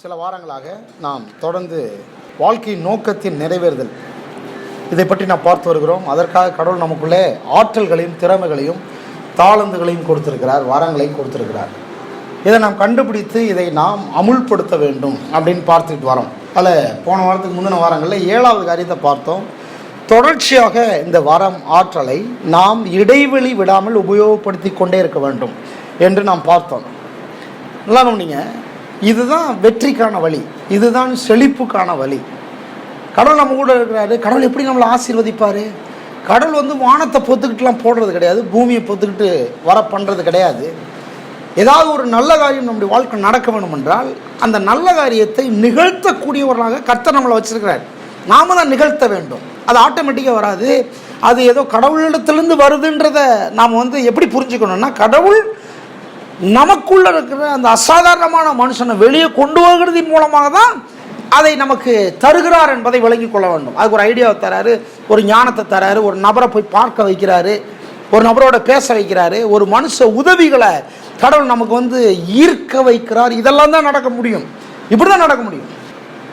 சில வாரங்களாக நாம் தொடர்ந்து வாழ்க்கையின் நோக்கத்தின் நிறைவேறுதல் இதை பற்றி நாம் பார்த்து வருகிறோம். அதற்காக கடவுள் நமக்குள்ளே ஆற்றல்களையும் திறமைகளையும் தாளந்துகளையும் கொடுத்திருக்கிறார், வரங்களையும் கொடுத்திருக்கிறார். இதை நாம் கண்டுபிடித்து இதை நாம் அமுல்படுத்த வேண்டும் அப்படின்னு பார்த்துட்டு வரோம். அதில் போன வாரத்துக்கு முந்தின வாரங்களில் 7வது காரியத்தை பார்த்தோம். தொடர்ச்சியாக இந்த வரம் ஆற்றலை நாம் இடைவெளி விடாமல் உபயோகப்படுத்தி கொண்டே இருக்க வேண்டும் என்று நாம் பார்த்தோம். நல்லா கவனிங்க, இதுதான் வெற்றிக்கான வழி, இதுதான் செழிப்புக்கான வழி. கடவுள் நம்ம கூட இருக்கிறாரு. கடவுள் எப்படி நம்மளை ஆசீர்வதிப்பார்? கடவுள் வானத்தை பொத்துக்கிட்டுலாம் போடுறது கிடையாது, பூமியை பொத்துக்கிட்டு வர பண்ணுறது கிடையாது. ஏதாவது ஒரு நல்ல காரியம் நம்முடைய வாழ்க்கை நடக்க வேண்டும் என்றால் அந்த நல்ல காரியத்தை நிகழ்த்தக்கூடியவர்களாக கர்த்தர் நம்மளை வச்சிருக்கிறார். நாம தான் நிகழ்த்த வேண்டும். அது ஆட்டோமேட்டிக்காக வராது. அது ஏதோ கடவுளிடத்திலிருந்து வருதுன்றதை நாம் எப்படி புரிஞ்சுக்கணும்னா, கடவுள் நமக்குள்ள இருக்கிற அந்த அசாதாரணமான மனுஷனை வெளியே கொண்டு வருகிறதின் மூலமாக தான் அதை நமக்கு தருகிறார் என்பதை விளங்கி கொள்ள வேண்டும். அதுக்கு ஒரு ஐடியாவை தராரு, ஒரு ஞானத்தை தராரு, ஒரு நபரை போய் பார்க்க வைக்கிறாரு, ஒரு நபரோட பேச வைக்கிறாரு, ஒரு மனுஷ உதவிகளை கடவுள் நமக்கு ஈர்க்க வைக்கிறார். இதெல்லாம் தான் நடக்க முடியும், இப்படி தான் நடக்க முடியும்.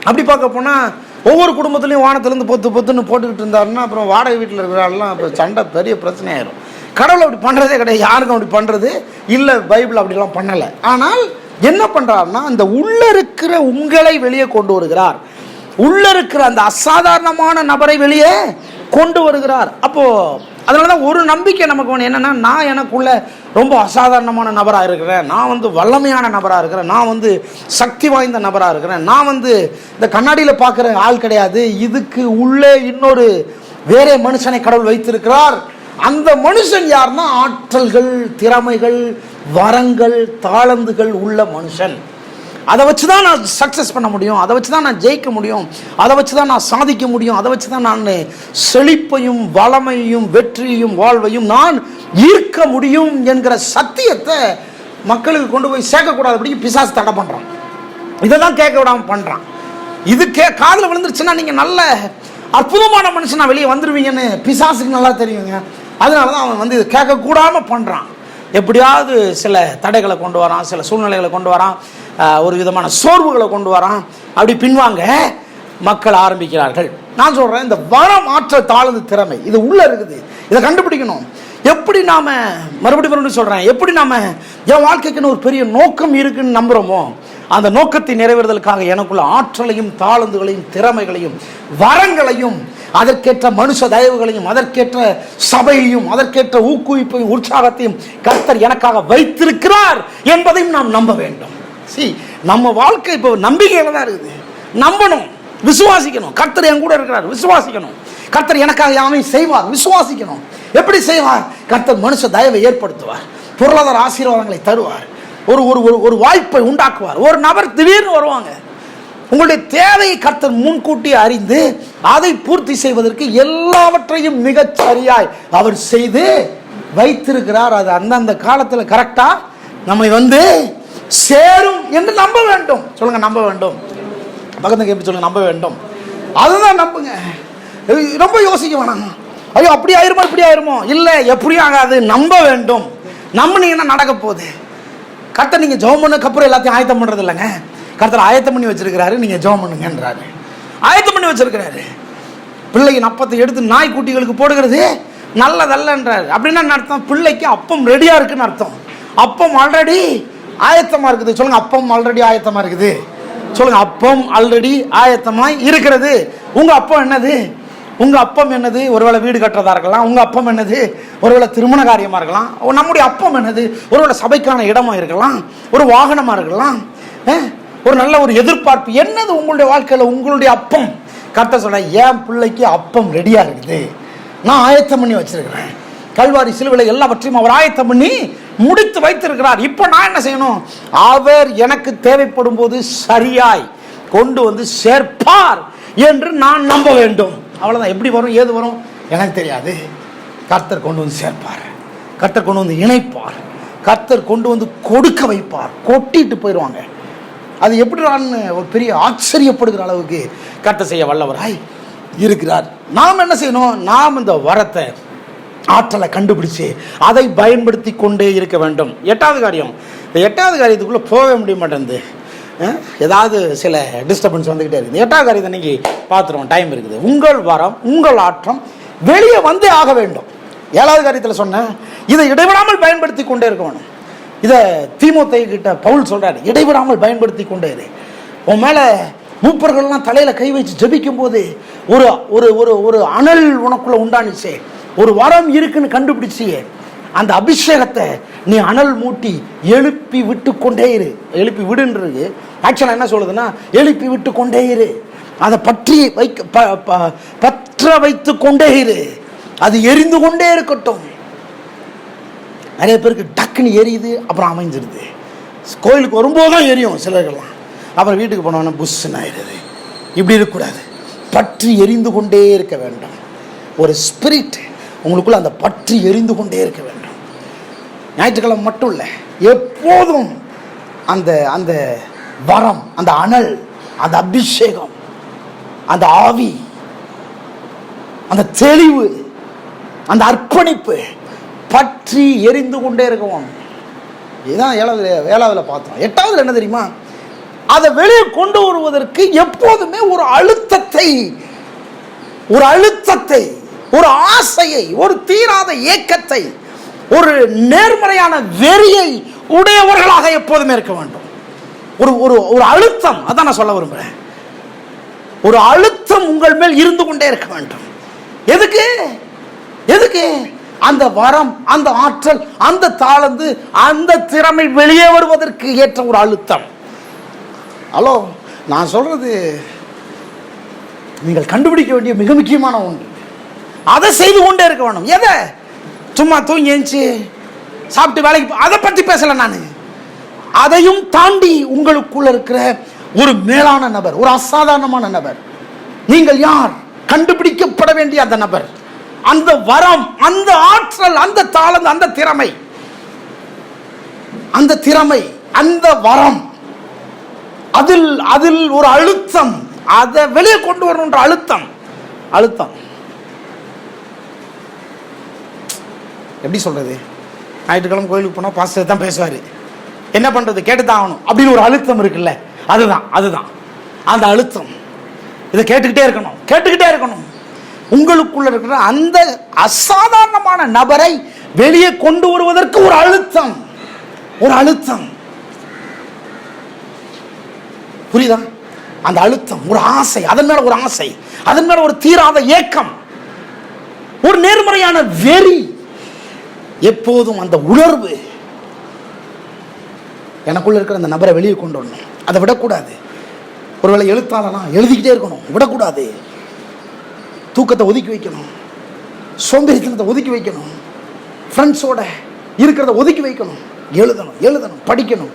அப்படி பார்க்க போனால் ஒவ்வொரு குடும்பத்துலேயும் வானத்துலேருந்து பொத்துன்னு போட்டுக்கிட்டு இருந்தாருன்னா அப்புறம் வாடகை வீட்டில் இருக்கிறாரெல்லாம் அப்புறம் சண்டை பெரிய பிரச்சனை ஆயிரும். கடவுள் அப்படி பண்ணுறதே கிடையாது, யாருக்கும் அப்படி பண்ணுறது இல்லை. பைபிள் அப்படிலாம் பண்ணலை. ஆனால் என்ன பண்ணுறாருன்னா, அந்த உள்ள இருக்கிற உங்களை வெளியே கொண்டு வருகிறார், உள்ள இருக்கிற அந்த அசாதாரணமான நபரை வெளியே கொண்டு வருகிறார். அப்போது அதனால தான் ஒரு நம்பிக்கை நமக்கு வேணும். என்னென்னா, நான் எனக்குள்ள ரொம்ப அசாதாரணமான நபராக இருக்கிறேன், நான் வல்லமையான நபராக இருக்கிறேன், நான் சக்தி வாய்ந்த நபராக இருக்கிறேன், நான் இந்த கண்ணாடியில் பார்க்குற ஆள் கிடையாது, இதுக்கு உள்ளே இன்னொரு வேற மனுஷனை கடவுள் வைத்திருக்கிறார். அந்த மனுஷன் யாருன்னா, ஆற்றல்கள், திறமைகள், வரங்கள், தாளந்துகள் உள்ள மனுஷன். அதை வச்சு தான் நான் சக்ஸஸ் பண்ண முடியும், அதை வச்சு தான் நான் ஜெயிக்க முடியும், அதை வச்சு தான் நான் சாதிக்க முடியும், அதை வச்சு தான் நான் செழிப்பையும் வளமையும் வெற்றியையும் வாழ்வையும் நான் ஈர்க்க முடியும் என்கிற சத்தியத்தை மக்களுக்கு கொண்டு போய் சேர்க்கக்கூடாது. அப்படி பிசாசு தடை பண்ணுறான், இதை தான் கேட்க விடாமல் பண்ணுறான். இது காதில் விழுந்துருச்சுன்னா நீங்கள் நல்ல அற்புதமான மனுஷனா வெளியே வந்துடுவீங்கன்னு பிசாசுக்கு நல்லா தெரியுங்க. அதனால தான் அவன் இது கேட்கக்கூடாமல் பண்ணுறான். எப்படியாவது சில தடைகளை கொண்டு வரான், சில சூழ்நிலைகளை கொண்டு வரான், ஒரு விதமான சோர்வுகளை கொண்டு வரான். அப்படி பின்வாங்க மக்கள் ஆரம்பிக்கிறார்கள். நான் சொல்கிறேன், இந்த வரம், ஆற்றல், தாழ்ந்து திறமை இது உள்ளே இருக்குது. இதை கண்டுபிடிக்கணும். எப்படி நாம் மறுபடியும் சொல்கிறேன், எப்படி நாம் என் வாழ்க்கைக்குன்னு ஒரு பெரிய நோக்கம் இருக்குன்னு நம்புகிறோமோ, அந்த நோக்கத்தை நிறைவேறுதலுக்காக எனக்குள்ள ஆற்றலையும் தாளந்துகளையும் திறமைகளையும் வரங்களையும் அதற்கேற்ற மனுஷ தயவுகளையும் அதற்கேற்ற சபையையும் அதற்கேற்ற ஊக்குவிப்பையும் உற்சாகத்தையும் கர்த்தர் எனக்காக வைத்திருக்கிறார் என்பதையும் நாம் நம்ப வேண்டும். நம்ம வாழ்க்கை இப்போ நம்பிக்கையில தான் இருக்குது. நம்பணும், விசுவாசிக்கணும். கர்த்தர் என் கூட இருக்கிறார், விசுவாசிக்கணும். கர்த்தர் எனக்காக யாவையும் செய்வார், விசுவாசிக்கணும். எப்படி செய்வார்? கர்த்தர் மனுஷ தயவை ஏற்படுத்துவார், பொருளாதார ஆசீர்வாதங்களை தருவார், ஒரு ஒரு வாய்ப்பை உண்டாக்குவார். ஒரு நபர் திடீர்னு வருவாங்க. உங்களுடைய தேவையை கர்த்தர் முன்கூட்டி அறிந்து அதை பூர்த்தி செய்வதற்கு எல்லாவற்றையும் மிகச் சரியாய் அவர் செய்து வைத்திருக்கிறார். அது அந்தந்த காலத்தில் கரெக்டா நம்மை சேரும் என்று நம்ப வேண்டும். சொல்லுங்க, நம்ப வேண்டும். பக்கத்துக்கு எப்படி சொல்லுங்க, நம்ப வேண்டும். அதுதான் நம்புங்க. ரொம்ப யோசிக்க வேணாம், ஐயோ அப்படி ஆயிருமோ இப்படி ஆயிருமோ. இல்லை, எப்படியும் ஆகாது. நம்ப வேண்டும். நம்பினீங்கன்னா நடக்க போகுது. கர்த்தர் நீங்கள் ஜெபம் பண்ணதுக்கு அப்புறம் எல்லாத்தையும் ஆயத்தம் பண்ணுறது இல்லைங்க. கர்த்தர் ஆயத்தம் பண்ணி வச்சிருக்கிறாரு, நீங்கள் ஜெபம் பண்ணுங்கன்றாரு. ஆயத்தம் பண்ணி வச்சிருக்கிறாரு. பிள்ளையின் அப்பத்தை எடுத்து நாய் குட்டிகளுக்கு போடுகிறது நல்லதல்லன்றாரு. அப்படின்னா அர்த்தம், பிள்ளைக்கு அப்பம் ரெடியாக இருக்குன்னு அர்த்தம். அப்பம் ஆல்ரெடி ஆயத்தமாக இருக்குது. சொல்லுங்க, அப்பம் ஆல்ரெடி ஆயத்தமாக இருக்குது. சொல்லுங்க, அப்பம் ஆல்ரெடி ஆயத்தமாய் இருக்கிறது. உங்கள் அப்பம் என்னது? உங்கள் அப்பம் என்னது? ஒருவேளை வீடு கட்டுறதா இருக்கலாம். உங்கள் அப்பம் என்னது? ஒருவேளை திருமண காரியமாக இருக்கலாம். நம்முடைய அப்பம் என்னது? ஒருவேளை சபைக்கான இடமாக இருக்கலாம், ஒரு வாகனமாக இருக்கலாம், ஒரு நல்ல ஒரு எதிர்பார்ப்பு. என்னது உங்களுடைய வாழ்க்கையில் உங்களுடைய அப்பம்? கர்த்தர் சொல்ல, என் பிள்ளைக்கு அப்பம் ரெடியாக இருக்குது, நான் ஆயத்தம் பண்ணி வச்சிருக்கிறேன். கல்வாரி சிலுவையில் எல்லாவற்றையும் அவர் ஆயத்தம் பண்ணி முடித்து வைத்திருக்கிறார். இப்போ நான் என்ன செய்யணும்? அவர் எனக்கு தேவைப்படும் போது சரியாய் கொண்டு சேர்ப்பார் என்று நான் நம்ப வேண்டும். அவ்வளோதான். எப்படி வரும், ஏது வரும் எனக்கு தெரியாது. கர்த்தர் கொண்டு சேர்ப்பார், கர்த்தர் கொண்டு இணைப்பார், கர்த்தர் கொண்டு கொடுக்க வைப்பார். கொட்டிட்டு போயிடுவாங்க. அது எப்படின்னு ஒரு பெரிய ஆச்சரியப்படுகிற அளவுக்கு கர்த்தர் செய்ய வல்லவராய் இருக்கிறார். நாம் என்ன செய்யணும்? நாம் இந்த வரத்தை, ஆற்றலை கண்டுபிடிச்சு அதை பயன்படுத்தி கொண்டே இருக்க வேண்டும். 8வது காரியம். இந்த 8வது காரியத்துக்குள்ளே போக முடிய மாட்டேங்குது. ஏதாவது சில டிஸ்டர்பன்ஸ் வந்துக்கிட்டே இருக்குது. 8ஆவது காரியத்தை இன்னைக்கு பார்த்துருவோம், டைம் இருக்குது. உங்கள் வரம், உங்கள் ஆற்றம் வெளியே வந்தே ஆக வேண்டும். 7வது காரியத்தில் சொன்னேன், இதை இடைவிடாமல் பயன்படுத்தி கொண்டே இருக்க வேணும். இதை தீமோத்தேயு கிட்ட பவுல் சொல்றாரு, இடைவிடாமல் பயன்படுத்தி கொண்டே இரு. உன் மேல மூப்பர்கள்லாம் தலையில கை வச்சு ஜபிக்கும் போது ஒரு ஒரு ஒரு ஒரு அனல் உனக்குள்ள உண்டானுச்சே, ஒரு வரம் இருக்குன்னு கண்டுபிடிச்சியே, அந்த அபிஷேகத்தை நீ அனல் மூட்டி எழுப்பி விட்டு கொண்டே இரு. எழுப்பி விடுன்றது ஆக்சுவலாக என்ன சொல்லுதுன்னா, எழுப்பி விட்டு கொண்டே இரு. அதை பற்றி பற்ற வைத்து கொண்டே இரு. அது எரிந்து கொண்டே இருக்கட்டும். நிறைய பேருக்கு டக்குன்னு எரியுது, அப்புறம் அமைஞ்சிருது. கோயிலுக்கு வரும்போதுதான் எரியும் சிலர்கள்லாம், அப்புறம் வீட்டுக்கு போனோன்னா புஷ்ஷுன்னு ஆயிடுது. இப்படி இருக்கக்கூடாது. பற்றி எரிந்து கொண்டே இருக்க வேண்டும். ஒரு ஸ்பிரிட் உங்களுக்குள்ள அந்த பற்றி எரிந்து கொண்டே இருக்க வேண்டும். ஞாயிற்றுக்கிழமை மட்டும் இல்லை, எப்போதும் அந்த அந்த வரம், அந்த அனல், அந்த அபிஷேகம், அந்த ஆவி, அந்த தெளிவு, அந்த அர்ப்பணிப்பு பற்றி எரிந்து கொண்டே இருக்கவும். இதுதான் 7ஆவதுல பார்த்தோம். 8ஆவதுல என்ன தெரியுமா, அதை வெளியே கொண்டு வருவதற்கு எப்போதுமே ஒரு அழுத்தத்தை, ஒரு ஆசையை, ஒரு தீராத ஏக்கத்தை, ஒரு நேர்மறையான வெறியை உடையவர்களாக எப்போதுமே இருக்க வேண்டும். ஒரு ஒரு ஒரு அழுத்தம், அதான் நான் சொல்ல விரும்புகிறேன். ஒரு அழுத்தம் உங்கள் மேல் இருந்து கொண்டே இருக்க வேண்டும். எதுக்கு அந்த வரம், அந்த ஆற்றல், அந்த தாளந்து, அந்த திறமை வெளியே வருவதற்கு ஏற்ற ஒரு அழுத்தம். ஹலோ, நான் சொல்றது நீங்கள் கண்டுபிடிக்க வேண்டிய மிக முக்கியமான ஒன்று. அதை செய்து கொண்டே இருக்க வேண்டும். எதை? சும்மா தூங்கி எழுந்துச்சு சாப்பிட்டு வேலைக்கு, அதை பற்றி பேசல நான். அதையும் தாண்டி உங்களுக்குள்ள இருக்கிற ஒரு மேலான நபர், ஒரு அசாதாரணமான நபர். நீங்கள் யார்? கண்டுபிடிக்கப்பட வேண்டிய அந்த நபர், அந்த வரம், அந்த ஆற்றல், அந்த தாளம், அந்த திறமை, அந்த வரம், அதில் ஒரு அழுத்தம், அதை வெளியே கொண்டு வரணுன்ற அழுத்தம். எப்படி சொல்றது? ஞாயிற்றுக்கிழமை கோயிலுக்கு போனால் பாஸ்டர் தான் பேசுவார், என்ன பண்றது, கேட்டுதான் ஆகணும் அப்படின்னு ஒரு அழுத்தம் இருக்குல்ல, அதுதான் அந்த அழுத்தம். இதை கேட்டுக்கிட்டே இருக்கணும். உங்களுக்குள்ள இருக்கிற அந்த அசாதாரணமான நபரை வெளியே கொண்டு வருவதற்கு ஒரு அழுத்தம். புரியுதா? அந்த அழுத்தம், ஒரு ஆசை, அதன் மேல ஒரு ஆசை, அதன் மேல ஒரு தீராத ஏக்கம், ஒரு நேர்மறையான வெறி, எப்போதும் அந்த உணர்வு. எனக்குள்ள இருக்கிற அந்த நபரை வெளியே கொண்டு வரணும். அதை விடக்கூடாது. ஒருவேளை எழுத்தாளனா எழுதிக்கிட்டே இருக்கணும், விடக்கூடாது. தூக்கத்தை ஒதுக்கி வைக்கணும், சோம்பேறித்தனத்தை ஒதுக்கி வைக்கணும், ஃப்ரெண்ட்ஸோட இருக்கிறத ஒதுக்கி வைக்கணும். எழுதணும், படிக்கணும்,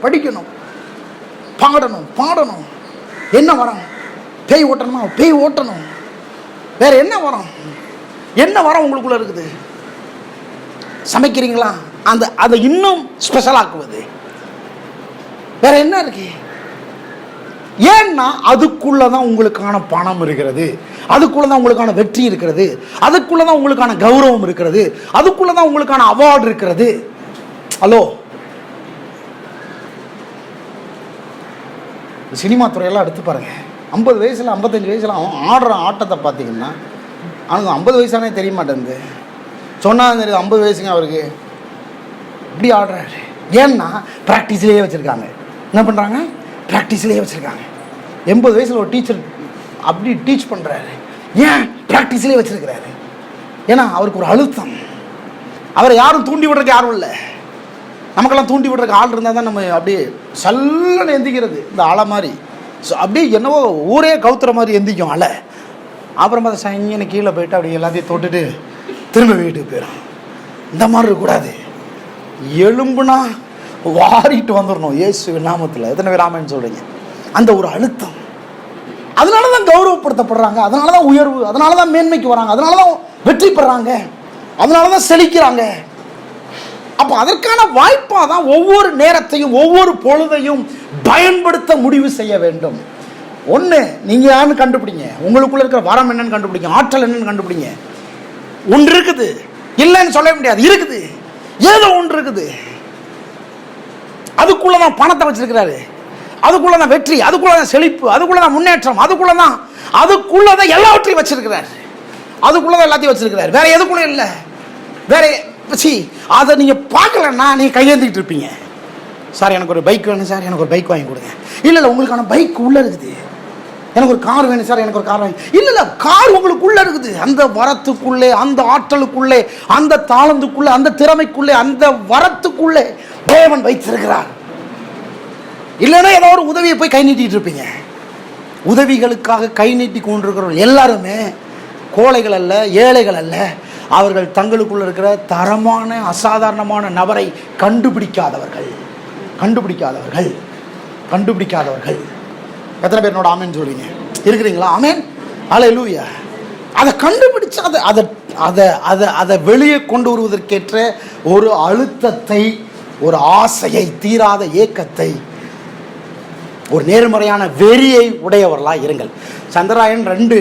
பாடணும். என்ன வரும்? பேய் ஓட்டணுமா? பேய் ஓட்டணும். வேற என்ன வரம் உங்களுக்குள்ள இருக்குது? சமைக்கிறீங்களா? அதை இன்னும் ஸ்பெஷல் ஆக்குவது. வேற என்ன இருக்கு? ஏன்னா அதுக்குள்ளதான் உங்களுக்கான பணம் இருக்கிறது, அதுக்குள்ளதான் உங்களுக்கான வெற்றி இருக்கிறது, அதுக்குள்ளதான் உங்களுக்கான கௌரவம் இருக்கிறது, அதுக்குள்ளதான் உங்களுக்கான அவார்டு இருக்கிறது. ஹலோ, சினிமா துறையெல்லாம் எடுத்து பாருங்க. 50 வயசுல 55 வயசுல அவன் ஆடுற ஆட்டத்தை பார்த்தீங்கன்னா அவனுக்கு 50 வயசானே தெரிய மாட்டேங்குது. சொன்னாங்க 50 வயசுங்க அவருக்கு, இப்படி ஆடுறாரு. ஏன்னா ப்ராக்டிஸ்லேயே வச்சுருக்காங்க. என்ன பண்ணுறாங்க? ப்ராக்டிஸ்லேயே வச்சுருக்காங்க. 80 வயசில் ஒரு டீச்சர் அப்படி டீச் பண்ணுறாரு. ஏன்? ப்ராக்டிஸ்லேயே வச்சுருக்கிறாரு. ஏன்னா அவருக்கு ஒரு அழுத்தம். அவரை யாரும் தூண்டி விடுறதுக்கு யாரும் இல்லை. நமக்கெல்லாம் தூண்டி விடுறதுக்கு ஆள் இருந்தால் தான் நம்ம அப்படியே சல்லன்னு எந்திக்கிறது. இந்த அலை மாதிரி அப்படியே என்னவோ ஊரே கவுத்துற மாதிரி எந்திக்கும் அலை. அப்புறம் பார்த்து சங்கின்னு கீழே போயிட்டு அப்படி எல்லாத்தையும் தொட்டுட்டு திரும்ப வீட்டுக்கு போயிடும். இந்த மாதிரி இருக்கக்கூடாது. எலும்புனா வாரிட்டு வந்துடணும் இயேசு நாமத்தில். எத்தனை பேர் ஆமென் சொல்கிறீங்க? அந்த ஒரு அழுத்தம். அதனால தான் கௌரவப்படுத்தப்படுறாங்க, அதனால தான் உயர்வு, அதனால தான் மேன்மைக்கு வராங்க, அதனால தான் வெற்றி பெறாங்க, அதனால தான் செழிக்கிறாங்க. அப்போ அதற்கான வாய்ப்பாக தான் ஒவ்வொரு நேரத்தையும் ஒவ்வொரு பொழுதையும் பயன்படுத்த முடிவு செய்ய வேண்டும். ஒன்று, நீங்கள் யாருன்னு கண்டுபிடிங்க. உங்களுக்குள்ள இருக்கிற வரம் என்னன்னு கண்டுபிடிங்க, ஆற்றல் என்னன்னு கண்டுபிடிங்க. ஒன்று இருக்குது, இல்லைன்னு சொல்ல முடியாது, இருக்குது. ஏதோ ஒன்று இருக்குது. அதுக்குள்ளதான் பணத்தை வச்சிருக்கிறாரு, அதுக்குள்ளதான் வெற்றி, அதுக்குள்ளதான் செழிப்பு, அதுக்குள்ளதான் முன்னேற்றம், அதுக்குள்ளதான் எல்லாவற்றையும் வச்சிருக்கிறார். அதுக்குள்ளதான் எல்லாத்தையும் வச்சிருக்கிறார். வேற எதுக்குள்ள இல்லை. வேற அதை நீங்க பார்க்கலன்னா நீங்க கையேந்திக்கிட்டு இருப்பீங்க. சார் எனக்கு ஒரு பைக் வேணும் சார், எனக்கு ஒரு பைக் வாங்கி கொடுங்க. இல்லை உங்களுக்கான பைக் உள்ள இருக்குது. எனக்கு ஒரு கார் வேணும் சார், எனக்கு ஒரு கார் வாங்கி. இல்லை கார் உங்களுக்குள்ள இருக்குது. அந்த வரத்துக்குள்ளே, அந்த ஆற்றலுக்குள்ளே, அந்த தாளந்துக்குள்ளே, அந்த திறமைக்குள்ளே, அந்த வரத்துக்குள்ளே தேவன் வைத்திருக்கிறார். இல்லைன்னா ஏதோ ஒரு உதவியை போய் கை நீட்டிட்டு இருப்பீங்க. உதவிகளுக்காக கை நீட்டி கொண்டிருக்கிறவர்கள் எல்லாருமே கோழைகள் அல்ல, ஏழைகள் அல்ல. அவர்கள் தங்களுக்குள்ள இருக்கிற தரமான அசாதாரணமான நபரை கண்டுபிடிக்காதவர்கள். எத்தனை பேர் என்னோட ஆமேன் சொல்றீங்க? இருக்கிறீங்களா? ஆமேன், அல்லேலூயா. அதை கண்டுபிடிச்சு அதை வெளியே கொண்டு வருவதற்கேற்ற ஒரு அழுத்தத்தை, ஒரு ஆசையை, தீராத ஏக்கத்தை, ஒரு நேர்மறையான வெறியை உடையவர்களாக இருங்கள். சந்திராயன் 2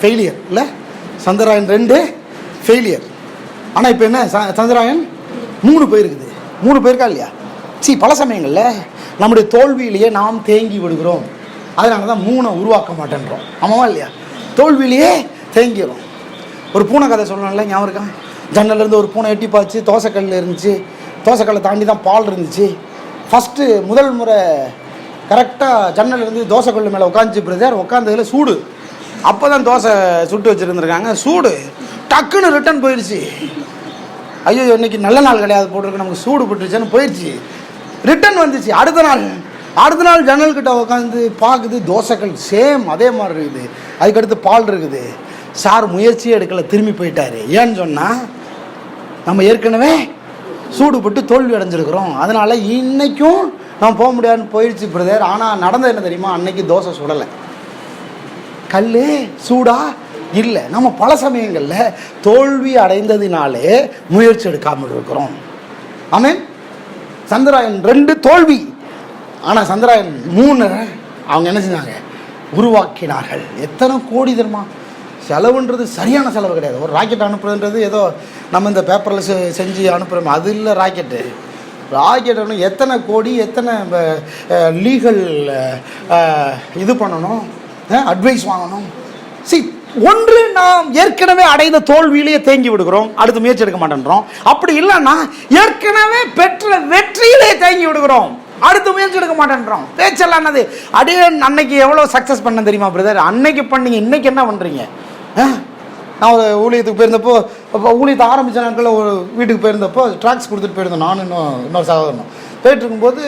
ஃபெயிலியர் இல்லை, சந்திராயன் 2 ஃபெயிலியர். ஆனால் இப்போ என்ன, சந்திராயன் 3 போயிருக்குது. 3 போயிருக்கா இல்லையா? பல சமயங்களில் நம்முடைய தோல்வியிலேயே நாம் தேங்கி விடுகிறோம். அதனால தான் 3 உருவாக்க மாட்டேன்றோம். ஆமாவா இல்லையா? தோல்வியிலேயே தேங்கிடும். ஒரு பூனை கதை சொல்லணும்ல, ஞாபகம் இருக்கா? ஜன்னலேருந்து ஒரு பூனை எட்டி பார்த்து தோசைக்கல்லில் இருந்துச்சு. தோசைக்கல்லை தாண்டி தான் பால் இருந்துச்சு. ஃபஸ்ட்டு முதல் முறை கரெக்டாக ஜன்னலேருந்து தோசைக்கல் மேலே உட்காந்துச்சு பிரதர். உட்காந்ததில் சூடு. அப்போ தான் தோசை சுட்டு வச்சுருந்துருக்காங்க. சூடு டக்குன்னு ரிட்டன் போயிடுச்சு. ஐயோ இன்னைக்கு நல்ல நாள் கிடையாது போட்டிருக்கு, நமக்கு சூடு போட்டுருச்சுன்னு போயிடுச்சு. ரிட்டன் வந்துச்சு. அடுத்த நாள் ஜன்னல்கிட்ட உட்காந்து பார்க்குது, தோசைக்கல் சேம் அதே மாதிரி இருக்குது. அதுக்கடுத்து பால் இருக்குது. சார் முயற்சியே எடுக்கலை, திரும்பி போயிட்டாரு. ஏன்னு சொன்னால் நம்ம ஏற்கனவே சூடுபட்டு தோல்வி அடைஞ்சிருக்கிறோம். அதனால் இன்னைக்கும் நம்ம போக முடியாதுன்னு போயிடுச்சு பிரதர். ஆனால் நடந்தது என்ன தெரியுமா? அன்னைக்கு தோசை சுடலை, கல் சூடா இல்லை. நம்ம பல சமயங்களில் தோல்வி அடைந்ததினாலே முயற்சி எடுக்காமல் இருக்கிறோம். ஆமென். சந்திராயன் 2 தோல்வி. ஆனால் சந்திராயன் 3 அவங்க என்ன செஞ்சாங்க? உருவாக்கினார்கள். எத்தனை கோடி தெரியுமா? செலவுன்றது சரியான செலவு கிடையாது. ஒரு ராக்கெட் அனுப்புறதுன்றது ஏதோ நம்ம இந்த பேப்பரில் செஞ்சு அனுப்புகிறோம், அது இல்லை. ராக்கெட் எத்தனை கோடி, எத்தனை லீகல் இது பண்ணணும், அட்வைஸ் வாங்கணும். ஒன்று, நாம் ஏற்கனவே அடைந்த தோல்வியிலேயே தேங்கி விடுகிறோம், அடுத்து முயற்சி எடுக்க மாட்டேன்றோம். அப்படி இல்லைன்னா ஏற்கனவே பெற்ற வெற்றியிலே தேங்கி விடுகிறோம், அடுத்து முயற்சி எடுக்க மாட்டேன்றோம். பேச்செல்லாம் என்னது? அடே அன்னைக்கு எவ்வளோ சக்ஸஸ் பண்ண தெரியுமா பிரதர்? அன்னைக்கு பண்ணீங்க, இன்னைக்கு என்ன பண்ணுறீங்க? நான் ஒரு ஊழியத்துக்கு போயிருந்தப்போ, ஊழியத்தை ஆரம்பித்த நாட்களில் ஒரு வீட்டுக்கு போயிருந்தப்போ ட்ராக்ஸ் கொடுத்துட்டு போயிருந்தோம். நானும் இன்னொரு சகோதரனும் போயிட்டு இருக்கும்போது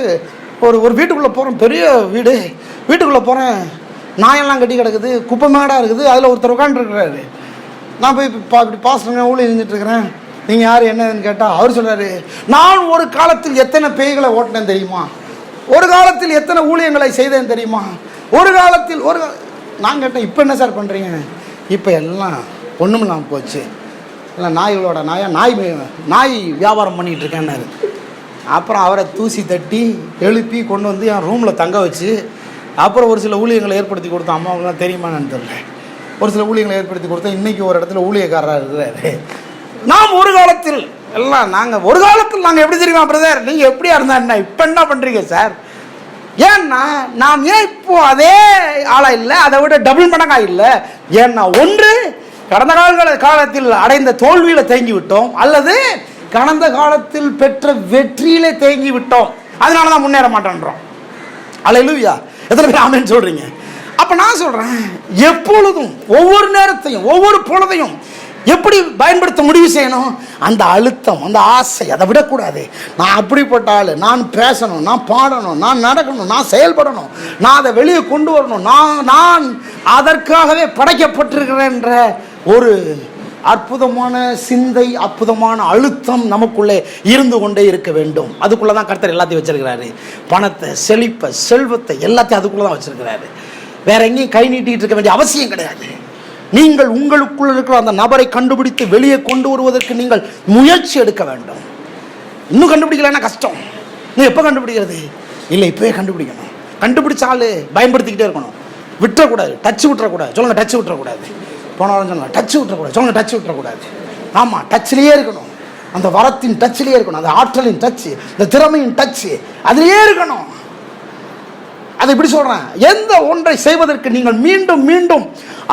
ஒரு வீட்டுக்குள்ளே போகிறோம். பெரிய வீடு. வீட்டுக்குள்ளே போகிறேன், நாயெல்லாம் கட்டி கிடக்குது, குப்பை மேடாக இருக்குது. அதில் ஒருத்தர் உட்காந்துருக்கிறாரு. நான் போய் இப்படி பாஸ்டருங்க ஊழியம் செஞ்சுட்ருக்கிறேன், நீங்கள் யார் என்னன்னு கேட்டால் அவர் சொல்கிறாரு, நான் ஒரு காலத்தில் எத்தனை பேய்களை ஓட்டினேன் தெரியுமா? ஒரு காலத்தில் எத்தனை ஊழியங்களை செய்தேன் தெரியுமா? நான் கேட்டேன், இப்போ என்ன சார் பண்ணுறீங்க? இப்போ எல்லாம் ஒன்றும் இல்லாமல் போச்சு, இல்லை நாய்களோட நாய் வியாபாரம் பண்ணிகிட்டு இருக்கேன்னாரு. அப்புறம் அவரை தூசி தட்டி எழுப்பி கொண்டு வந்து என் ரூமில் தங்க வச்சு, அப்புறம் ஒரு சில ஊழியங்களை ஏற்படுத்தி கொடுத்தோம். அம்மாவுக்குலாம் தெரியுமான்னு தெரியல. ஒரு சில ஊழியங்களை ஏற்படுத்தி கொடுத்தோம். இன்றைக்கி ஒரு இடத்துல ஊழியக்காரராக இருக்கிறாரு. நாம் ஒரு காலத்தில் நாங்கள் எப்படி தெரியுமா பிரதர்? நீங்கள் எப்படியா இருந்தா என்ன, இப்போ என்ன பண்ணுறீங்க சார்? ஏன்னா நாம் ஏன் இப்போ அதே ஆளா இல்லை, அதை விட டபுள் மடங்காக இல்லை. ஏன்னா ஒன்று, கடந்த காலத்தில் அடைந்த தோல்வியில் தேங்கி விட்டோம், அல்லது கடந்த காலத்தில் பெற்ற வெற்றியிலே தேங்கி விட்டோம். அதனால தான் முன்னேற மாட்டேன்றோம். அல்லேலூயா. எத்தனை பேர் ஆமென் சொல்றீங்க? அப்ப நான் சொல்றேன், எப்பொழுதும் ஒவ்வொரு நேரத்தையும் ஒவ்வொரு பொழுதையும் எப்படி பயன்படுத்த முடிவு செய்யணும்? அந்த அழுத்தம், அந்த ஆசை, அதை விடக்கூடாது. நான் அப்படிப்பட்ட ஆள், நான் பேசணும், நான் பாடணும், நான் நடக்கணும், நான் செயல்படணும், நான் அதை வெளியே கொண்டு வரணும், நான் அதற்காகவே படைக்கப்பட்டிருக்கிறேன்ற ஒரு அற்புதமான சிந்தை, அற்புதமான அழுத்தம் நமக்குள்ளே இருந்து கொண்டே இருக்க வேண்டும். அதுக்குள்ளே தான் கர்த்தர் எல்லாத்தையும் வச்சிருக்கிறாரு. பணத்தை, செழிப்பை, செல்வத்தை எல்லாத்தையும் அதுக்குள்ளே தான் வச்சிருக்கிறாரு. வேற எங்கேயும் கை நீட்டிகிட்டு இருக்க வேண்டிய அவசியம் கிடையாது. நீங்கள் உங்களுக்குள்ள இருக்கிற அந்த நபரை கண்டுபிடித்து வெளியே கொண்டு வருவதற்கு நீங்கள் முயற்சி எடுக்க வேண்டும். இன்னும் கண்டுபிடிக்கலன்னா கஷ்டம். நீ எப்போ கண்டுபிடிக்கிறது? இல்லை, இப்போவே கண்டுபிடிக்கணும். கண்டுபிடிச்சாலும் பயன்படுத்திக்கிட்டே இருக்கணும். விட்டுறக்கூடாது, டச் விட்டுறக்கூடாது. சொல்லுங்க, டச் விட்டுறக்கூடாது. போன வாரம் சொல்லலாம், டச் விட்டுறக்கூடாது. சொல்லுங்க, டச் விட்டுறக்கூடாது. ஆமாம், டச்சிலேயே இருக்கணும். அந்த வரத்தின் டச்சிலேயே இருக்கணும். அந்த ஆற்றலின் டச்சு, இந்த திறமையின் டச்சு, அதிலேயே இருக்கணும். அதை இப்படி சொல்றேன், எந்த ஒன்றை செய்வதற்கு நீங்கள் மீண்டும் மீண்டும்